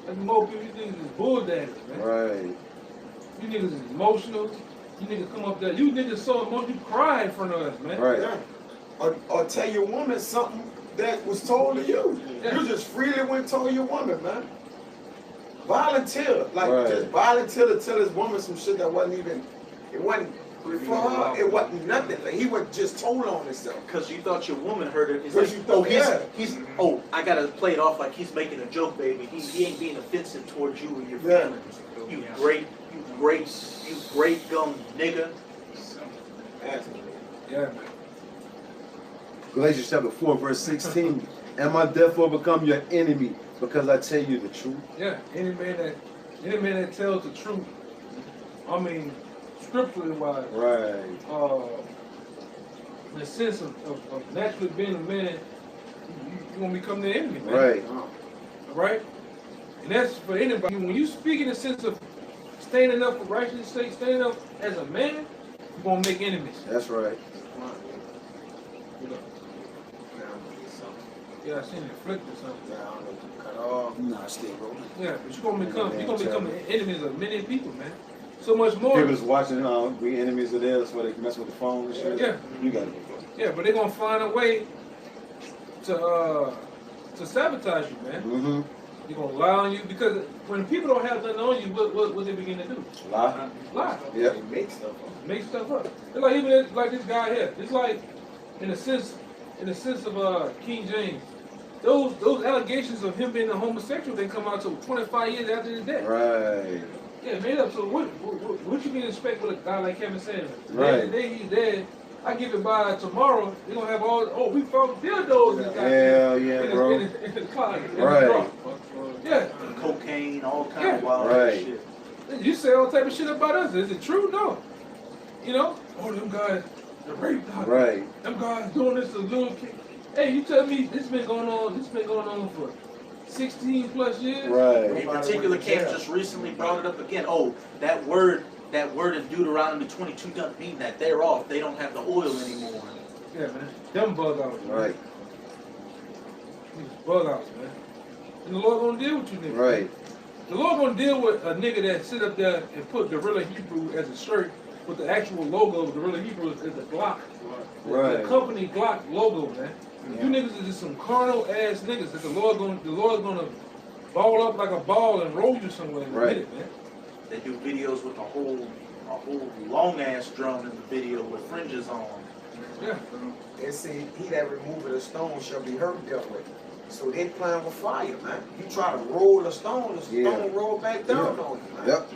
Like more people, these niggas is bull daddies, man. Right. You niggas is emotional. You niggas come up there. You niggas so emotional, you cry in front of us, man. Right. Yeah. Or tell your woman something that was told to you. Yeah. You just freely went and told your woman, man. Volunteer. Like, Right. just volunteer to tell his woman some shit that wasn't even, it wasn't for her, it wasn't nothing. Like, he was just told on himself. Because you thought your woman heard it. It's Because like, you thought, he's oh, I gotta play it off like he's making a joke, baby. He ain't being offensive towards you and your Yeah. family. You great gum nigga. Yeah, man. Galatians chapter 4, verse 16. Am I therefore become your enemy because I tell you the truth? Yeah. Any man that tells the truth, I mean, scripturally wise, Right. in the sense of naturally being a man, you're gonna become their enemy, man. Right. Right? And that's for anybody. When you speak in the sense of standing up for righteousness' sake, standing up as a man, you're gonna make enemies. That's right. You know? Yeah, I seen it flipped or something. Cut off. Nah, stay rolling. Yeah, but you're gonna become enemies of many people, man. So much more. People that's watching, we enemies of theirs, where they can mess with the phone and shit. Yeah. You got it. Yeah, but they're gonna find a way to sabotage you, man. Mm-hmm. They're gonna lie on you, because when people don't have nothing on you, what they begin to do? Lie. Lie. Yep. They make stuff up. Make stuff up. It's like even like this guy here. It's like in the sense of King James. Those allegations of him being a homosexual, they come out to 25 years after his death. Right. Yeah, made up. So what you can expect with a guy like Kevin Sanders? Right. The day he's dead, I give it by tomorrow. We're gonna have all. We found dildos. Hell yeah, bro. In the closet. Right. Yeah. Cocaine, all kind of wild Right. shit. You say all type of shit about us. Is it true? No. You know? Oh, them guys, the rape doctor. Right. Them guys doing this to little kids. Hey, you tell me this been going on for 16 plus years? Right. In particular, Cam just recently brought it up again. Oh, that word in Deuteronomy 22 doesn't mean that they're off. They don't have the oil anymore. Yeah, man. Them bug outs. Man. Right. These bug outs, man. And the Lord gonna deal with you niggas. Right. The Lord gonna deal with a nigga that sit up there and put Gorilla Hebrew as a shirt with the actual logo of Gorilla Hebrew is the Glock. Right. The company Glock logo, man. You niggas is just some carnal ass niggas that the Lord's gonna ball up like a ball and roll you somewhere in a Right. minute, man. They do videos with a whole long ass drum in the video with fringes on. Yeah. They say he that removeth a stone shall be hurt therewith. So they playing with fire, man. You try to roll a stone, the stone roll back down on you, man. Yep.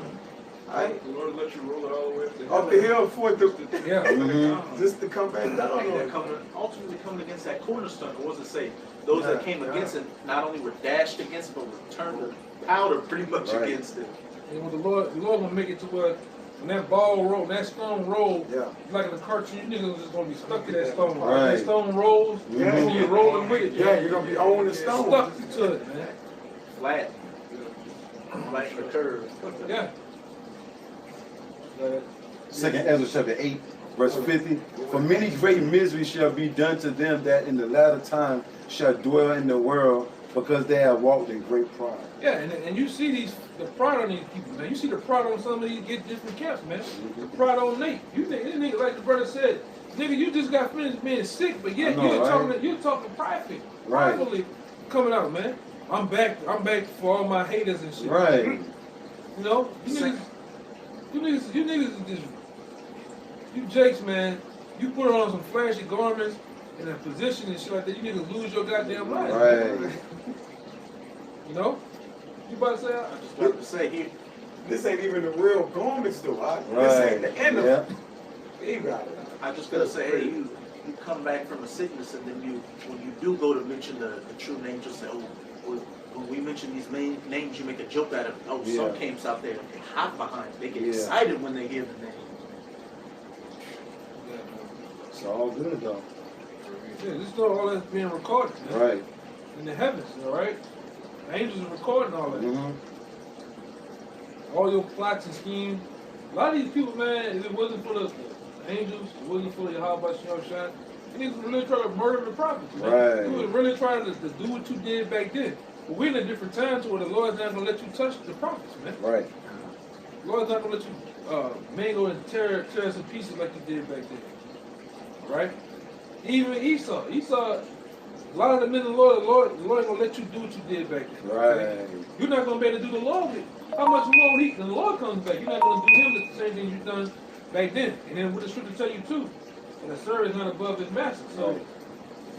Right? The Lord let you roll it all the way Up the hill for it to, Yeah. Mm-hmm. just to come back down Hey, on they're you. ultimately coming against that cornerstone. Or what does it say? Those that came against it not only were dashed against it, but were turned to powder pretty much Right. against it. And when the Lord gonna make it to where when that ball roll, that stone roll, Yeah. like in the cartoon, you niggas just gonna be stuck to that stone. Right. That stone rolls, Yeah. and you're rolling with it. Yeah, you're gonna be on the stone. Stuck to it, man. Flat. Flat the curve. Yeah. Second Ezra chapter 8, verse 50. For many great miseries shall be done to them that in the latter time shall dwell in the world, because they have walked in great pride. Yeah, and you see the pride on these people, man. You see the pride on some of these different camps, man. The pride on Nate. You think this nigga, like the brother said, nigga, you just got finished being sick, but yet I know, you're talking pridefully. Right. Privately, coming out, man. I'm back for all my haters and shit. Right. You know, you niggas is just, you jakes, man. You put on some flashy garments in a position and shit like that, you niggas lose your goddamn life. Right. You know? You about to say? I just wanted to say here. This ain't even the real garments, though. Right. This ain't the end of Yeah. it. He got it. I just gotta say, hey, you come back from a sickness, and then when you do go to mention the true name, just say, oh, when we mention these names, you make a joke out of it. Oh, some camps out there, they hide behind it. They get excited when they hear the name. It's all good though. Yeah, this is all that's being recorded, man. Right. In the heavens, all right? The angels are recording all that. Mm-hmm. All your plots and schemes. A lot of these people, man, if it wasn't for the angels, it wasn't for the Yahweh Shah, niggas would really try to murder the prophets, man. Right. You would really try to do what you did back then. But we're in a different time to where the Lord's not going to let you touch the prophets, man. Right. The Lord's not going to let you mangle and tear us in pieces like you did back then. Right? Even Esau, a lot of the men of the Lord ain't going to let you do what you did back then. Right. You're not going to be able to do the Lord with. How much more when the Lord comes back? You're not going to do him the same thing you've done back then. And then what the scripture tell you too, that a servant is not above his master. So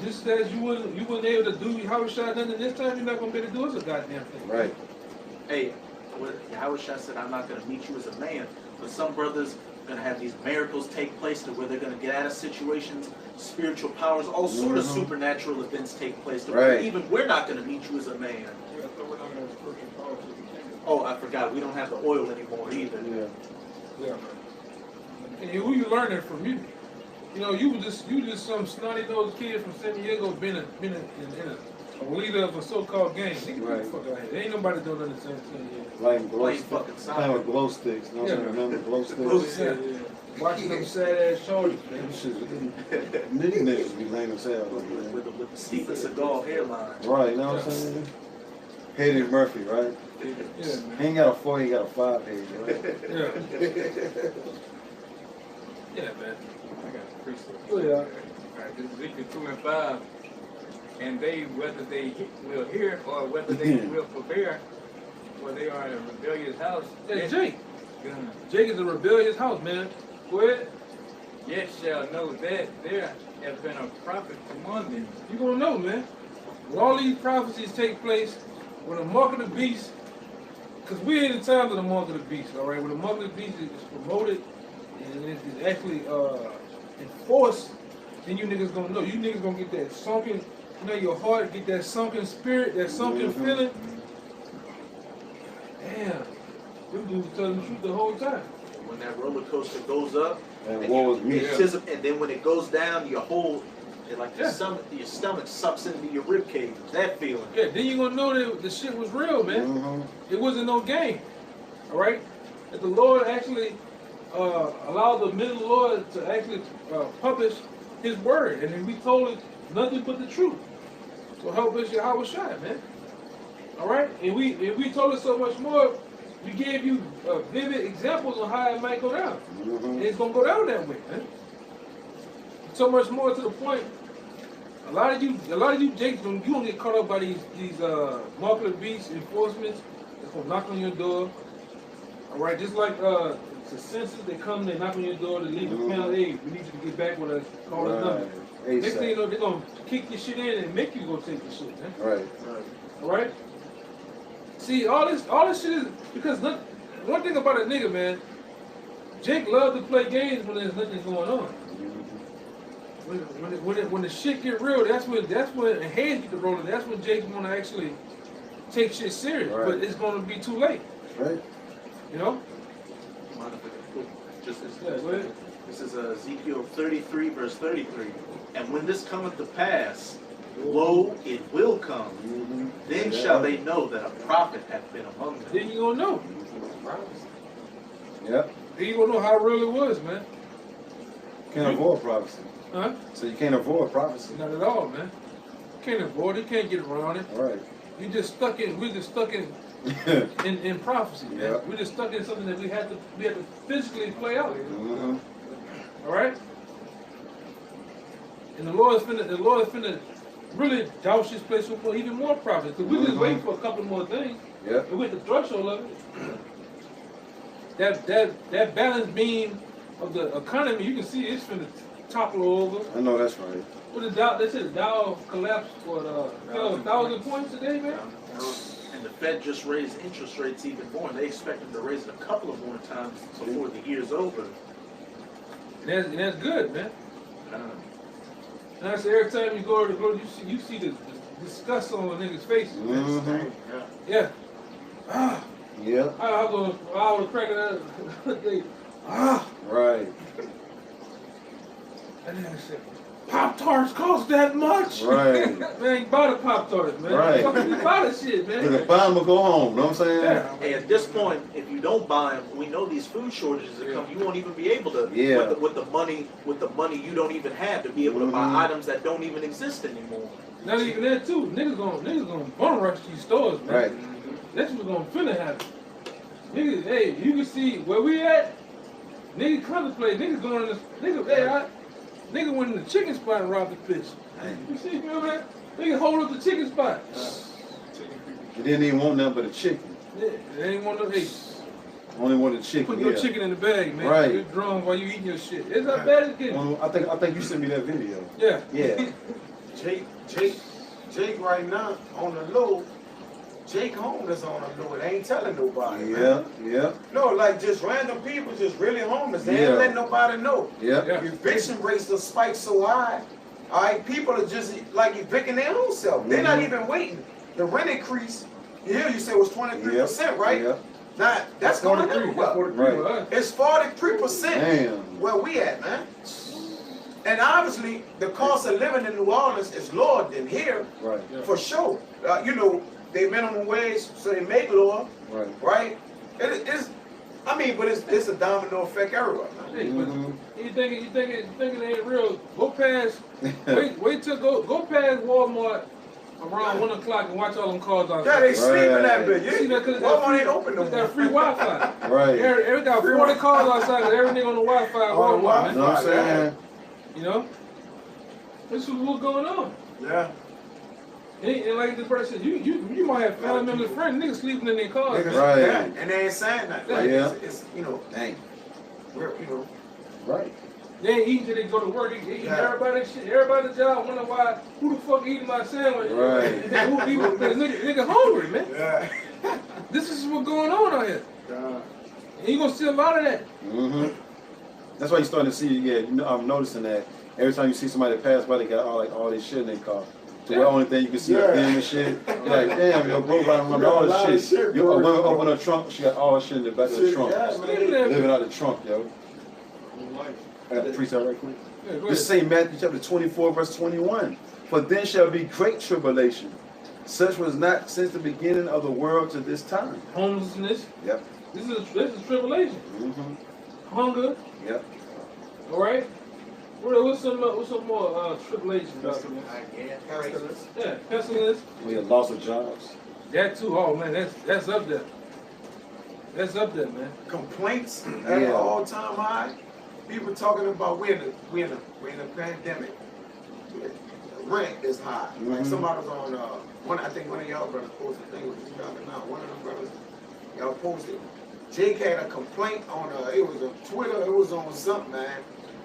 just as you weren't able to do Yahweh Shah nothing this time, you're not going to be able to do us a goddamn thing. Right. Hey, Yahweh Shah said, I'm not going to meet you as a man, but some brothers are going to have these miracles take place to where they're going to get out of situations, spiritual powers, all sort of supernatural events take place to where even we're not going to meet you as a man. Yeah, I thought we're not going to have spiritual power to the kingdom. Oh, I forgot, we don't have the oil anymore either. Yeah. And who you learning from? You know, you just some snotty nosed kid from San Diego been a leader of a so-called gang. Nigga, get the fuck out of here. Ain't nobody doing nothing in San Diego. Like glow Plain sticks. fucking Playing with soccer. glow sticks. You know what I'm saying? Remember glow sticks? Yeah. Watching them sad ass shoulders, man. Them shit, niggas be lame as hell. Man. With the Steven Seagal hairline. Right, you know what I'm saying? Eddie Murphy, right? Yeah, man. He ain't got a 4, he got a 5 head, right? Yeah. Yeah, man. I got a precept. Oh, yeah. All right, this is Ezekiel 2:5. And they, whether they will hear or whether they will forbear, for they are in a rebellious house. Hey, Jake. Jake is a rebellious house, man. Go ahead. Yet shall know that there has been a prophet among them. You gonna know, man. When all these prophecies take place, when the mark of the beast, because we're in the times of the mark of the beast, all right? When the mark of the beast is promoted and it is actually enforced, then you niggas gonna know. You niggas gonna get that sunken, you know, your heart, get that sunken spirit, that sunken feeling. Damn. Them dudes telling the truth the whole time. When that roller coaster goes up, And woe is me. and then when it goes down, your whole, like your stomach sucks into your rib cage. That feeling. Yeah, then you gonna know that the shit was real, man. It wasn't no game. All right? That the Lord actually allowed the men of the Lord to actually publish his word. And then we told it nothing but the truth. So help us Yahweh Shai, man. All right? And we told it so much more. We gave you vivid examples on how it might go down. And it's going to go down that way, man. So much more to the point. A lot of you jakes, you don't get caught up by these mark of the beast enforcements that's going to knock on your door. All right? Just like the census, they come, they knock on your door, they leave a panel, hey, we need you to get back with us, call us number. Next thing you know, they're going to kick your shit in and make you go take the shit, man. Right. All right? See, all this shit is because one thing about a nigga, man, Jake loves to play games when there's nothing going on. When the shit get real, that's when and hands get to rolling. That's when Jake want to actually take shit serious. Right. But it's going to be too late. Right. You know? This is Ezekiel 33, verse 33. And when this cometh to pass, lo, it will come. Then shall they know that a prophet hath been among them. Then you gonna know. Yep. Then you gonna know how real it was, man. Can't avoid prophecy. Huh? So you can't avoid prophecy. Not at all, man. Can't avoid it. Can't get around it. Right. We're just stuck in in prophecy, man. Yep. We're just stuck in something that we have to physically play out. All right. And the Lord is finna really douse this place with even more profit. Because we just waiting for a couple more things. Yep. And with the threshold of it, that balance beam of the economy, you can see it's finna topple over. I know that's right. What the Dow? They said the Dow collapsed for 1,000 points today, man. And the Fed just raised interest rates even more, and they expect them to raise it a couple of more times before the year's over. And that's good, man. And I say every time you go to the grocery, you see the disgust on a nigga's faces. Yeah. Ah. Yeah. I was cracking that. Right. And then I said, Pop-Tarts cost that much? Right. Man, you buy the Pop-Tarts, man. Right. You buy the shit, man. If buy them or go home, know what I'm saying? Yeah. Hey, at this point, if you don't buy them, we know these food shortages that come. You won't even be able to with the money you don't even have to be able to buy items that don't even exist anymore. Not even that too. Niggas gonna bum rush these stores, man. Right. That's what's gonna finna happen. Niggas, hey, you can see where we at. Niggas contemplate. Niggas going in this. Nigga went in the chicken spot and robbed the bitch. You see, you remember that? Nigga hold up the chicken spot. They didn't even want nothing but a chicken. Yeah, they ain't want no. Hey, Only wanted chicken. put your chicken in the bag, man. Right. You're drunk while you eating your shit. It's not bad as getting. I think you sent me that video. Yeah. Yeah. Jake right now on the low. Jake homeless on the low. They ain't telling nobody. Yeah. Yeah. No, like just random people just really homeless. They Yeah. ain't letting nobody know. Yeah. Yeah. Eviction rates are spiked so high. All right, people are just like evicting their own self. They're not even waiting. The rent increase, you said was 23%, right? Yeah. Now that's going up. Right. It's 43% Damn. where we at, man. And obviously, the cost of living in New Orleans is lower than here, Right. for sure. They minimum wage, so they make lower, Right. right? It's a domino effect everywhere, man. Hey, but you thinking it ain't real? Go past. Wait till go past Walmart around 1 o'clock and watch all them cars outside. Yeah, they sleeping that Right. bitch. You see that because Walmart ain't open no it's more. got free Wi-Fi. Right. Every got 40 cars outside. Cause everything on the Wi-Fi at On Walmart, the You know what I'm saying? You know, this is what's going on. Yeah. And like the person said, you might have family members, friends, niggas sleeping in their cars. Niggas, Man. Right. yeah, and they ain't saying nothing. Like, Yeah. It's Dang. we're, Right. They ain't eating till they go to work. They eating Yeah. everybody shit. Everybody at the job wonder why, who the fuck eating my sandwich? Right. Nigga hungry, man. yeah. This is what's going on out here. And you gonna see a lot of that. That's why you're starting to see. Yeah. I'm noticing that every time you see somebody pass by, they got all this shit in their car. So the only thing you can see is them and shit. You're like, damn, yo, bro, riding all this shit. Yo, a woman open her trunk, she got all her shit in the back of the trunk. Living out the trunk, yo. I got the precept right quick. Yeah, go This ahead. same Matthew chapter 24, verse 21. For then shall be great tribulation. Such was not since the beginning of the world to this time. Homelessness. Yep. This is tribulation. Hunger. Yep. All right. What's some more tribulation? Pestilence. Yeah, pestilence. We had loss of jobs. That too. Oh man, that's up there. That's up there, man. Complaints at an all-time high. People talking about we're in a pandemic. Rent is high. Like somebody was on I think one of y'all brothers posted a thing with this talking now. One of them brothers y'all posted. Jake had a complaint on it was on Twitter, it was on something, man.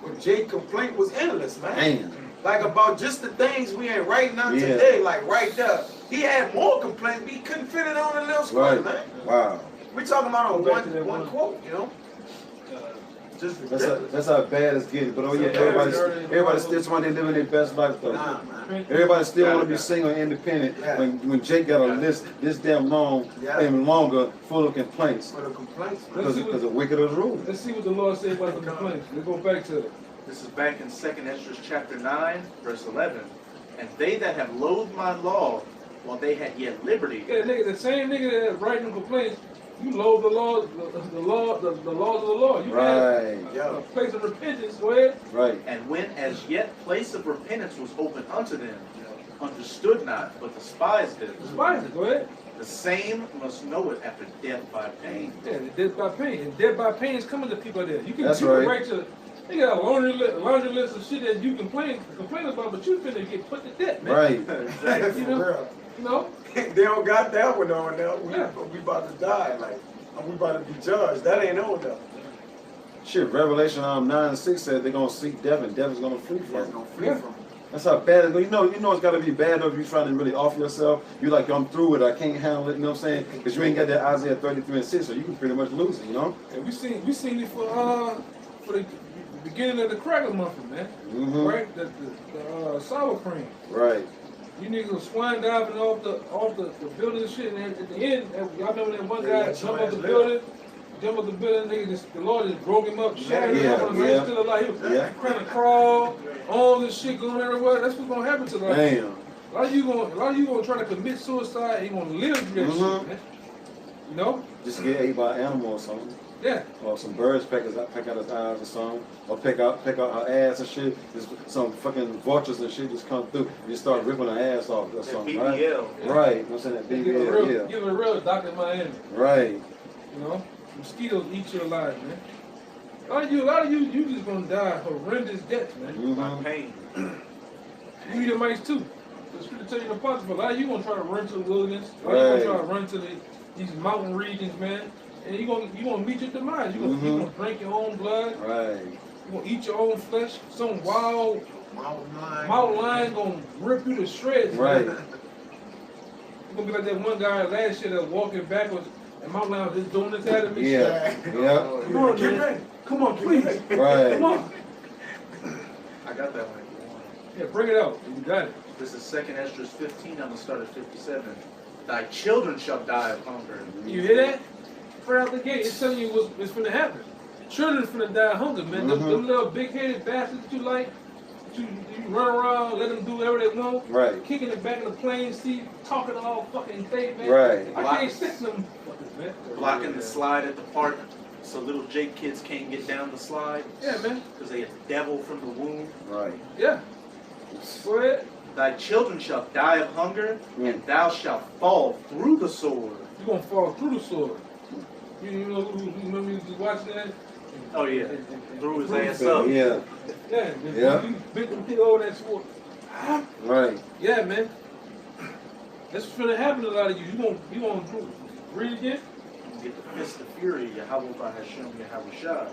But Jake's complaint was endless, man. Damn. Like about just the things we ain't right now today, like right there. He had more complaints, but he couldn't fit it on a little squad, man. Wow. We talking about on one quote, you know? Just ridiculous. That's how bad it's getting. But oh yeah, everybody's still trying to live their best life though. Nah, man. Everybody still want to be single and independent. Yeah. When Jake got a list this damn long and longer, full of complaints For the complaints, man. because of wicked rule. Let's see what the Lord said about the complaints. Let's go back to it. This is back in 2nd Ezra chapter 9, verse 11. And they that have loathed my law, while they had yet liberty. Yeah, nigga, the same nigga that's writing complaints, you loathe the laws, the laws of the law. You Right. had a place of repentance. Go ahead. Right. And when as yet place of repentance was open unto them, understood not, but despised it. Despise it. Go ahead. The same must know it after death by pain. Yeah, death by pain. And death by pain is coming to people there. You can That's you can right. write They got a laundry list of shit that you complain about, but you finna get put to death, man. Right. Exactly. You know? You know? They don't got that one on there. Yeah. We about to die. Like, we about to be judged. That ain't on there. Shit, Revelation 9:6 said they're gonna seek death and death is gonna flee from That's them. gonna free Yeah. from. That's how bad it is. You know it's gotta be bad if you're trying to really offer yourself. You're like, I'm through it, I can't handle it, you know what I'm saying? Because you ain't got that Isaiah 33:6, so you can pretty much lose it, you know? And we seen it for the beginning of the cracker muffin, man. Mm-hmm. Right? The sour cream. Right. You niggas was swine diving off the building and shit, and at the end, y'all remember that one guy jumped off the building, nigga, the Lord just broke him up, shattered him up, and he's still alive. He was trying to crawl, all this shit going everywhere. That's what's gonna happen to us. Damn. A lot of you gonna try to commit suicide, and you gonna live through that shit, man. You know? Just get ate by an animal or something. Yeah. Or some birds peck out his eyes or something. Or peck out her ass and shit. Just some fucking vultures and shit just come through. You start ripping her ass off or something, right? BBL. Right. I'm saying that Give it BBL, a real Dr. Miami. Right. You know? Mosquitoes eat you alive, man. A lot of you just gonna die horrendous deaths, man. By pain. You eat the mice too. It's going to tell you the positive. A lot of you gonna try to run to the wilderness. A lot of you gonna try to run to these mountain regions, man. And you gonna meet your demise. You gonna drink your own blood. Right. You gonna eat your own flesh. Some wild mountain lion gonna rip you to shreds. Right. Man. You gonna be like that one guy last year that was walking backwards, and mountain lion was just doing this at me. Yeah. Yeah. Come on, man. Come on, please. Right. Come on. I got that one. Yeah, bring it out. You got it. This is 2nd Esdras 15. I'm gonna start at 57. Thy children shall die of hunger. You hear that? Right out the gate, it's telling you what's finna happen. Children's finna die of hunger, man. Them little big-headed bastards that you like, you run around, let them do whatever they want. Right. Kicking the back of the plane seat, talking all fucking day, man. Right. I can't sit them fuckers, man. Blocking the slide at the park so little Jake kids can't get down the slide. Yeah, man. Because they get the devil from the womb. Right. Yeah. Go ahead. Thy children shall die of hunger, and thou shalt fall through the sword. You're gonna fall through the sword. You know who remember you was watching that? Oh yeah. Threw his ass up. Yeah. Yeah. Yeah. You bit them pig over that sword. Right. Yeah, man. That's what's gonna happen to a lot of you. You gonna read again? Get the fist of fury, Yahweh Hashem Yahweh Shai.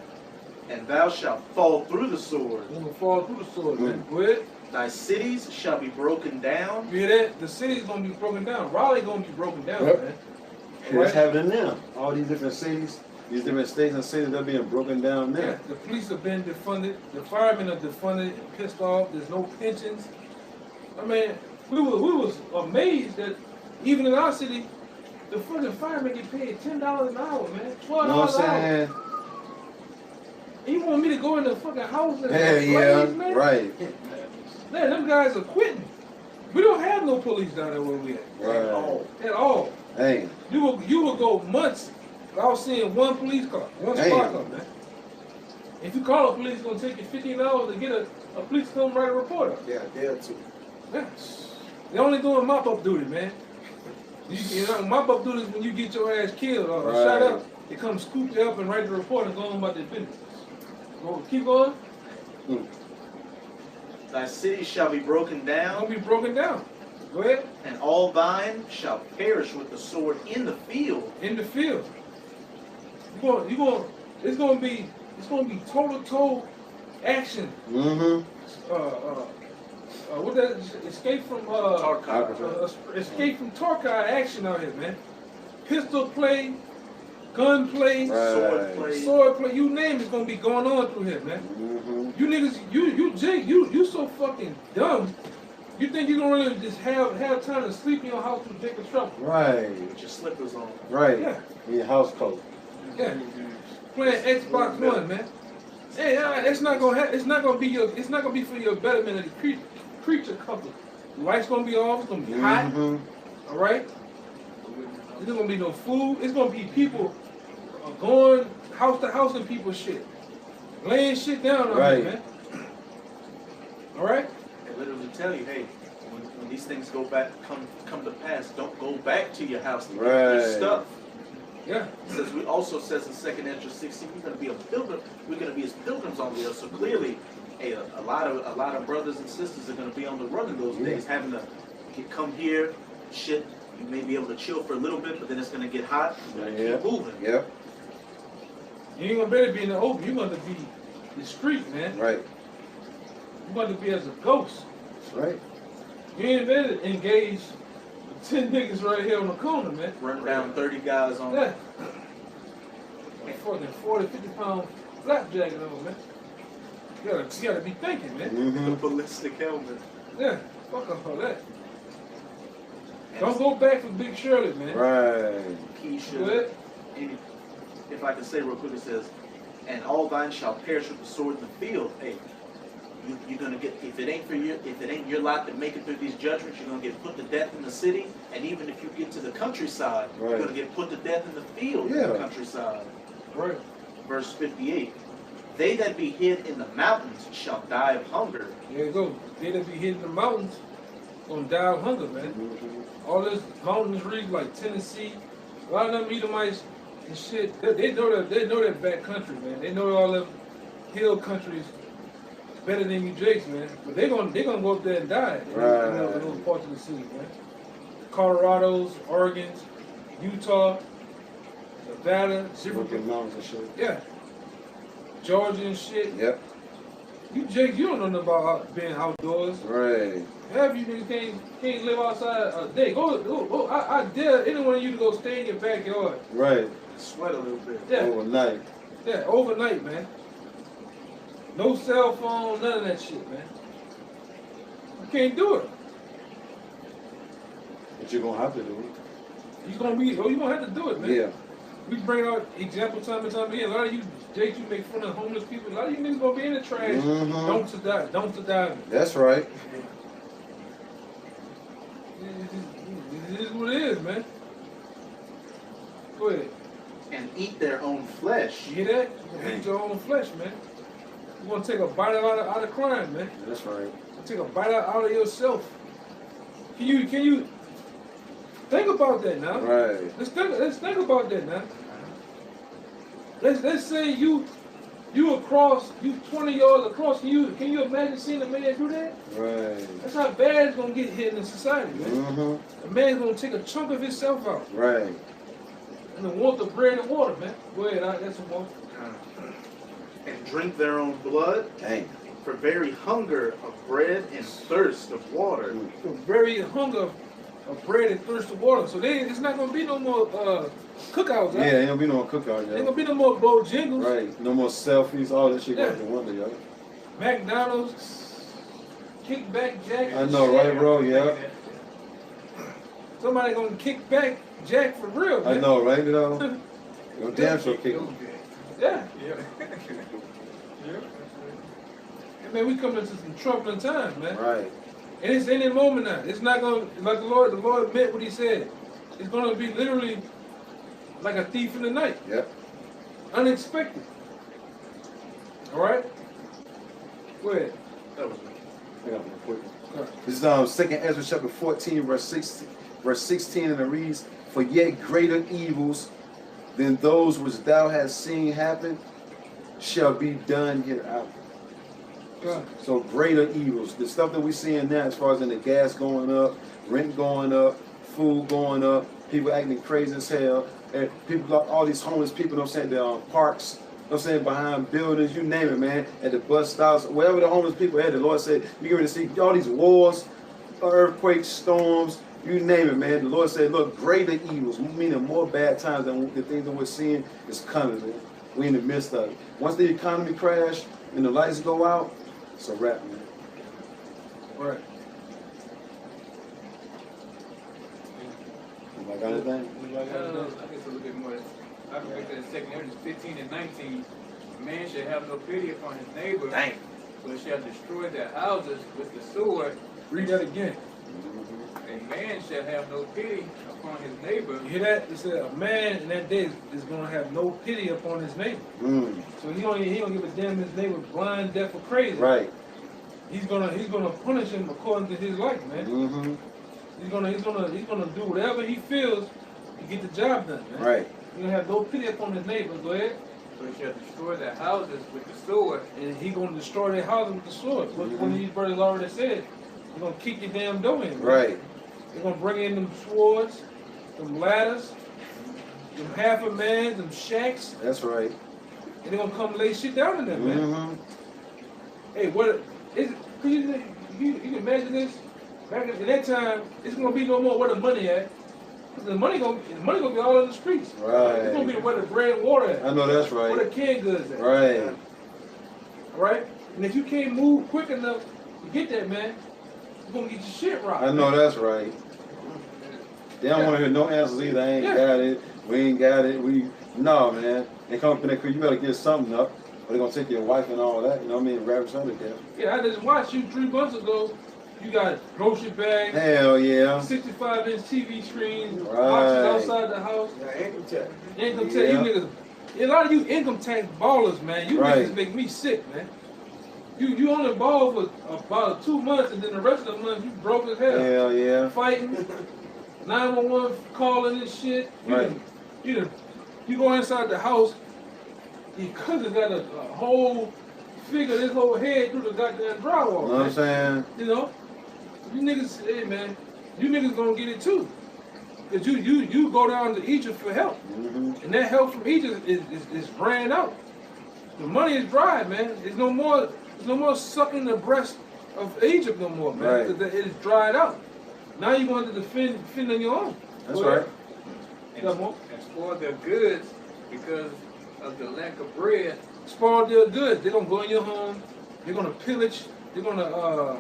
And thou shalt fall through the sword. You're gonna fall through the sword, man. Go ahead. Thy cities shall be broken down. You hear that? The city's gonna be broken down. Raleigh gonna be broken down, Yep. man. Shit, it's happening now. All these different cities, these different states and cities, they're being broken down Yeah, now. the police have been defunded. The firemen are defunded and pissed off. There's no pensions. I mean, we was amazed that even in our city, the fucking firemen get paid $10 an hour, man. $12 You know what I'm an hour. saying? And you want me to go in the fucking house and Yeah, blaze, man? right. Man, them guys are quitting. We don't have no police down there where we at. Right. At all. Hey. You will go months without seeing one police car, one Damn. squad car, man. If you call a police, it's gonna take you 15 hours to get a police to come write a report up. Yeah, there too. Yeah. They're only doing mop-up duty, man. You know, mop-up duty is when you get your ass killed or shot up. They come scoop you up and write the report and go on about their business. Keep going. Thy cities shall be broken It's down, gonna be broken down. Go ahead. and all thine shall perish with the sword in the field. In the field. It's gonna be toe-to-toe action. What that escape from escape from Tarkai action out here, man. Pistol play, gun play, sword play, you name it's gonna be going on through here, man. You niggas, Jake, you so fucking dumb. You think you gonna really just have time to sleep in your house with Jacob trouble? Right. With your slippers on. Right. Yeah. In your house coat. Yeah. Playing Xbox One, man. Hey, it's not gonna be for your betterment of the creature couple. The lights gonna be off. It's gonna be hot. All right. There's gonna be no food. It's gonna be people going house to house and people shit, laying shit down on Right. it, man. All right. They literally tell you, hey, when these things come to pass, don't go back to your house to get your stuff. Yeah. It says we also says in 2nd Ezra 16, we're going to be a pilgrim. We're going to be as pilgrims on the earth. So clearly, a lot of brothers and sisters are going to be on the run in those days, having to come here, shit. You may be able to chill for a little bit, but then it's going to get hot. You're going to keep moving. Yep. You ain't gonna better be in the open. You're gonna be discreet, man. Right. You're gonna be as a ghost. Right. You ain't better engage 10 niggas right here on the corner, man. Run down 30 guys on. Yeah. Like fucking 40, 50-pound flapjack on, man. You gotta be thinking, man. Mm-hmm. The ballistic helmet. Yeah. Fuck all that. Don't go back for Big Shirley, man. Right. Keisha. If I can say real quick, it says, and all thine shall perish with the sword in the field. Hey, you're gonna get, if it ain't your lot to make it through these judgments, you're gonna get put to death in the city, and even if you get to the countryside, you're gonna get put to death in the field in the countryside. Right. Verse 58. They that be hid in the mountains shall die of hunger. There you go. They that be hid in the mountains gonna die of hunger, man. Mm-hmm. All this mountainous region like Tennessee, a lot of them Edomites and shit, they know that back country, man. They know all them hill countries better than you Jakes, man. But they gonna go up there and die in those parts of the city, man. Colorado's, Oregon's, Utah, Nevada, Different mountains and shit. yeah, Georgia and shit. Yep. You Jake, you don't know nothing about being outdoors. Right. Half you niggas can't live outside a day. Go. I dare any one of you to go stay in your backyard. Right. Sweat a little bit. Yeah. Overnight. Yeah, overnight, man. No cell phone, none of that shit, man. You can't do it. But you're gonna have to do it. You gonna have to do it, man. Yeah. We bring out example time and time again. A lot of you, Jake, you make fun of homeless people. A lot of you niggas gonna be in the trash. Mm-hmm. Don't to die. That's right. It is what it is, man. Go ahead. And eat their own flesh. You hear that? You gonna eat your own flesh, man. You gonna take a bite out of crime, man. That's right. Take a bite out of yourself. Can you think about that now? Right. Let's think about that now. Let's say you 20 yards across. Can you imagine seeing a man do that? Right. That's how bad it's gonna get hit in society, man. Mm-hmm. A man's gonna take a chunk of himself out. Right. And then want the bread and water, man. Go ahead, that's some more. And drink their own blood. Dang. For very hunger of bread and thirst of water. The very hunger of bread and thirst of water. So it's not gonna be no more cookouts. Yeah, Right? ain't gonna be no cookout, yo. Ain't gonna be no more Bojangles. Right. No more selfies. All that shit going to wonder, yo. McDonald's, kickback Jack. I know, right, bro? Yeah. Somebody gonna kick back Jack for real, man. I know, right? You know. Yo, damn sure kick him. Yeah. Yeah. And man, we coming into some troubling times, man. Right. And it's any moment now. It's not gonna like the Lord meant what He said. It's gonna be literally like a thief in the night. Yep. Unexpected. All right. Go ahead. That was I got one quick. All right. This is 2nd Ezra chapter 14, verse 16, and it reads, "For yet greater evils than those which thou hast seen happen shall be done hereafter." So greater evils, the stuff that we're seeing now, as far as in the gas going up, rent going up, food going up, people acting crazy as hell, and people, all these homeless people, you know what I'm saying, they're on parks, you know what I'm saying, behind buildings, you name it, man, at the bus stops, wherever the homeless people at, the Lord said, you're going to see all these wars, earthquakes, storms, you name it, man. The Lord said, look, greater evils, meaning more bad times than the things that we're seeing is coming, man. We're in the midst of it. Once the economy crash and the lights go out, it's a wrap, man. Right. You got anything? I guess a little bit more. I can make that 2nd Ezra 15 and 19. A man shall have no pity upon his neighbor, dang. but shall destroy their houses with the sword. Read that again. A man shall have no pity upon his neighbor. You hear that? It said a man in that day is gonna have no pity upon his neighbor. So he don't give a damn if his neighbor blind, deaf, or crazy. Right. He's gonna punish him according to his life, man. Mm-hmm. He's gonna do whatever he feels to get the job done, man. Right. He don't have no pity upon his neighbor. Go ahead. So he shall destroy their houses with the sword. And he gonna destroy their houses with the sword. What one of these brothers already said. He gonna kick your damn door in. Right. They gonna bring in them swords, them ladders, them half a man, them shacks, That's right. and they gonna come lay shit down in them, man. Mm-hmm. Hey, what is it? You can imagine this? Back in that time, it's gonna be no more where the money at. 'Cause the money gonna be all in the streets. Right. It's gonna be where the bread and water at. I know that's Where the right. canned goods at. Right. All right? And if you can't move quick enough to get that, man, you're gonna get your shit rocked. I know that's right. They don't want to hear no answers either. I ain't Yeah. got it. We ain't got it. No, man. They come up in there, you better get something up. Or they're going to take your wife and all that. You know what I mean? Rabbit something like that. Yeah, I just watched you 3 months ago. You got grocery bags, Hell yeah. 65-inch TV screens, Right. boxes outside the house. Yeah, income tax. Income tax, Yeah. you niggas. A lot of you income tax ballers, man. You Right. niggas make me sick, man. You only ball for about 2 months, and then the rest of the month you broke as hell. Hell yeah. Fighting, 911 calling and shit. Right. You go inside the house, your cousin got a whole figure, this whole head through the goddamn drywall. You know what I'm saying? You know? You niggas, hey man, you niggas gonna get it too. Cause you go down to Egypt for help. Mm-hmm. And that help from Egypt is ran out. The money is dry, man. There's no more sucking the breast of Egypt no more, man. Right. 'Cause it is dried out. Now you're going to defend on your own. That's Go ahead. right. You got more? And spoil their goods because of the lack of bread. Spoil their goods. They're gonna go in your home. They're gonna pillage. They're gonna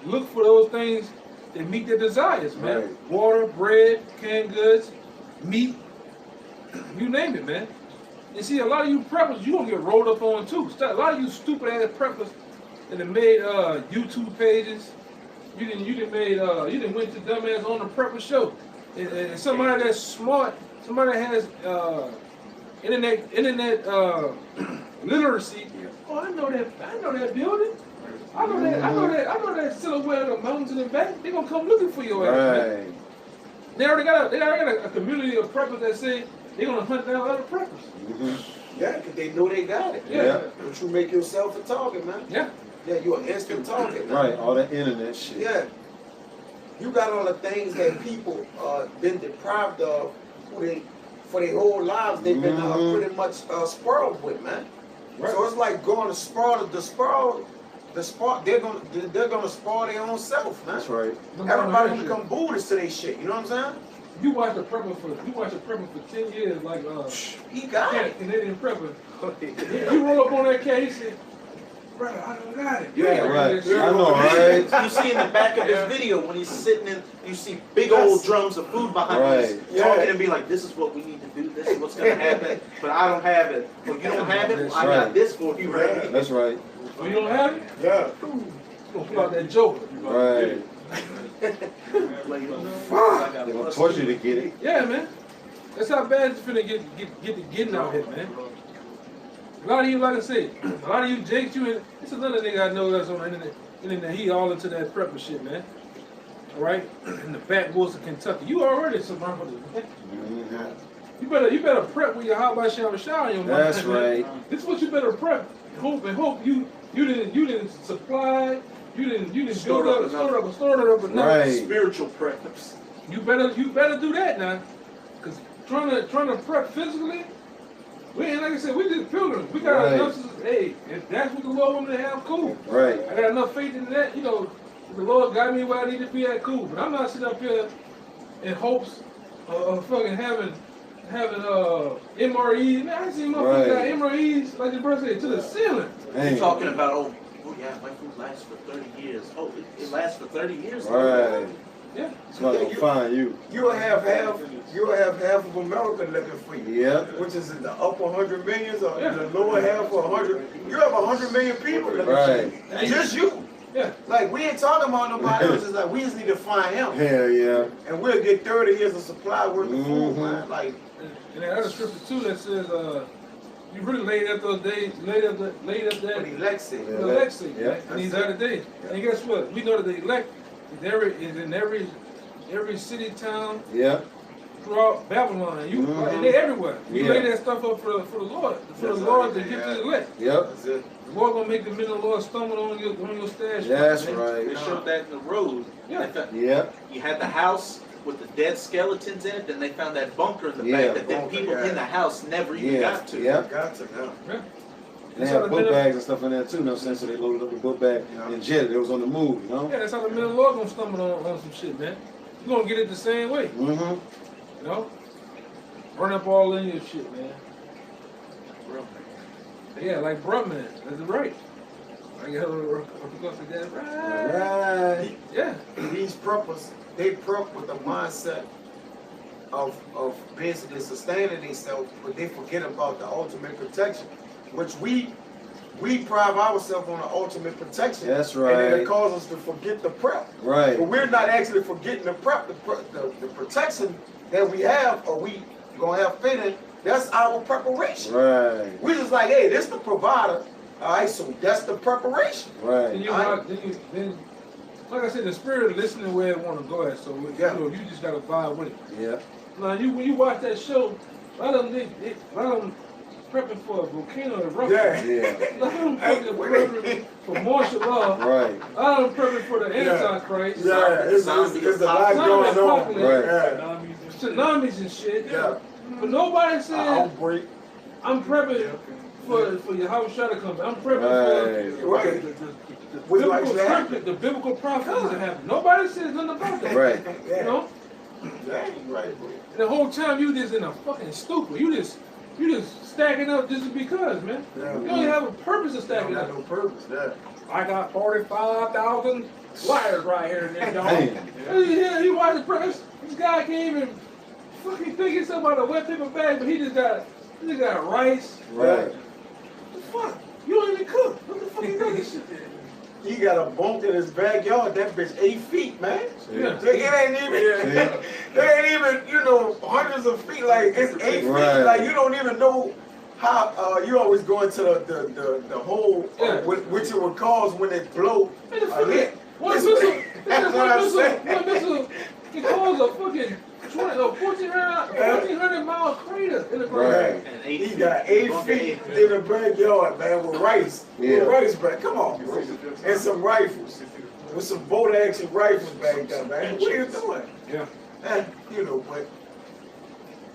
look for those things that meet their desires, man. Right. Water, bread, canned goods, meat, you name it, man. And see, a lot of you preppers, you gonna get rolled up on too. A lot of you stupid ass preppers that have made YouTube pages. You didn't went to dumbass on the prepper show. And somebody that's smart, somebody that has internet literacy. Oh, I know that building. I know that silhouette of the mountains in the back. They're gonna come looking for your ass, man. Right. They already got a community of preppers that say they're gonna hunt down other preppers. Mm-hmm. Yeah, because they know they got it. Yeah. But you make yourself a target, man. Yeah. Yeah, you're an instant target, man. Right. All that internet shit. Yeah. You got all the things that people been deprived of for their whole lives. They've been pretty much spoiled with, man. Right. So it's like going to spoil the spoil. They're gonna spoil their own self, man. That's right. Everybody become Buddhists to their shit. You know what I'm saying? You watch a prepper for 10 years, like He got it. Canadian prepper. You roll up on that cat, he said, "Brother, I don't got it." You ain't Right. got that shit. I know, right? You see in the back of his video when he's sitting in, you see big old drums of food behind us, Right. talking and be like, "This is what we need to do. This is what's gonna happen." But I don't have it. Well, you don't have it. Well, I got Right. this for you, right? That's right. Oh, you don't have it? Yeah. You gonna pull out that joker. Right. Like, They're going to torture you to get it. Yeah, man. That's how bad it's finna get to getting out here, man. A lot of you, like I said, a lot of you Jakes, it's another nigga I know that's on the internet. He all into that prepper shit, man. All right? In the backwoods of Kentucky. You already surrounded, man. Mm-hmm. You better prep with your hot by shower in your mind. That's right. This is what you better prep. Hope you didn't supply, you didn't build up, store it up enough. Right. Spiritual preps. You better do that now. Cause trying to prep physically, we ain't, like I said, we just pilgrims. We got Right. enough. Hey, if that's what the Lord want me to have, cool. Right. I got enough faith in that. You know, if the Lord got me where I need to be at, cool. But I'm not sitting up here in hopes of fucking having MREs. Man, I seen motherfuckers got MREs, like the brother said, to the ceiling. You're talking about, oh yeah, my food lasts for 30 years. Oh, it lasts for 30 years? Right. Yeah. It's not going to find you. You'll have half of America looking for you. Yeah. Which is in the upper 100 millions or Yeah. the lower half of 100. You have 100 million people looking Right. for you. Just you. Yeah. Like, we ain't talking about nobody else. It's like, we just need to find him. Hell yeah. And we'll get 30 years of supply worth of food, Mhm. man. Like, And that other scripture too that says, you really laid up those days, laid up what that the elect said. Yeah. the elect seat, Yeah. in these other days. And guess what? We know that the elect is in every city, town, Yeah. throughout Babylon. You, Mhm. they're everywhere. You Yeah. lay that stuff up for the Lord, for the That's Lord to right, give yeah. to the elect. Yep. That's it. The Lord gonna make the men of the Lord stumble on your stash. That's man. right. They showed that in the road. Yeah. They found- Yep. You had the house with the dead skeletons in it, then they found that bunker in the Yeah, back that the bunker, people yeah. in the house never even Yeah. got to. Yep. Got to now. And they had book bags and stuff in there too, you know what I'm saying? So they loaded up the book bag and jetted. It was on the move, you know? Yeah, that's how the men of the Lord gonna stumble on some shit, man. You gonna get it the same way, Mm-hmm. you know? Run up all in your shit, man. Yeah, like bruh, man. That's right. I got that's right. Right. Yeah. These preppers, they prep with the mindset of basically sustaining themselves, but they forget about the ultimate protection, which we pride ourselves on the ultimate protection. That's And then right. it causes us to forget the prep. Right. But we're not actually forgetting the prep, the protection that we have, or we gonna have faith in. That's our preparation. Right. We just like, hey, this the provider. All right, so that's the preparation. Right. Then like I said, the spirit listening where it want to go at. So you just gotta vibe with it. Yeah. Now when you watch that show, a lot of them prepping for a volcano eruption. Yeah. Yeah. A lot of them prepping for martial law. Right. A lot of them prepping for the Antichrist. Yeah, it's a lot going on. Right. Yeah. Tsunamis and shit. Yeah. But nobody said Outbreak. I'm prepping for your house shot to come. I'm prepping Right. for the biblical prophecies that happen. Nobody says nothing about that. Right. You know? That ain't right, bro. And the whole time you just in a fucking stupor. You just stacking up just because, man. Yeah. You don't even have a purpose of That stacking got up. no purpose. Yeah. I got 45,000 wires right here in this dog. Damn. Yeah, he watched the press. This guy can't even fucking think it's about a wet paper bag, but he just got rice. Right. What the fuck? You don't even cook. What the fuck you got this shit? He got a bunk in his backyard. That bitch 8 feet, man. Yeah. It ain't even. It ain't even. Hundreds of feet. Like it's 8 feet. Right. Like you don't even know how. You always go into the hole, which it would cause when it blow. A hit. One missile. That's what I'm saying. One missile can cause a fucking 1,400 mile crater in the ground. Right. And 8 He feet. got 8 feet in the backyard, man, with rice. Yeah. With rice back. Come on, bro. And some rifles. With some bolt action rifles back there, man. What are you doing? Yeah. And, but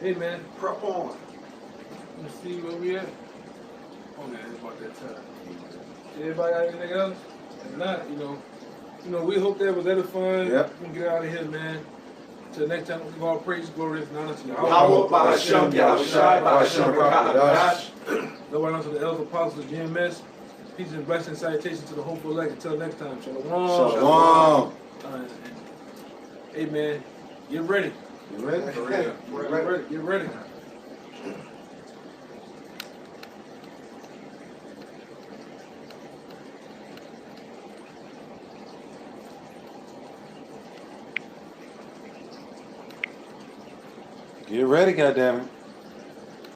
Hey man, prep on. let's see where we at. Oh man, it's about that time. Everybody got anything else? If not, we hope that was edifying. Yep. We can get out of here, man. Till next time, we give all praise, glory, and honor to Yahweh. Power by Hashem, Yahushai, by Hashem, Rakadash. Nobody else to the elders, apostles of GMS. Peace and blessings, salutations to the hopeful elect. Until next time, shalom. Shalom. Hey man, get ready. You ready? Get ready. Get ready. Get ready, goddammit.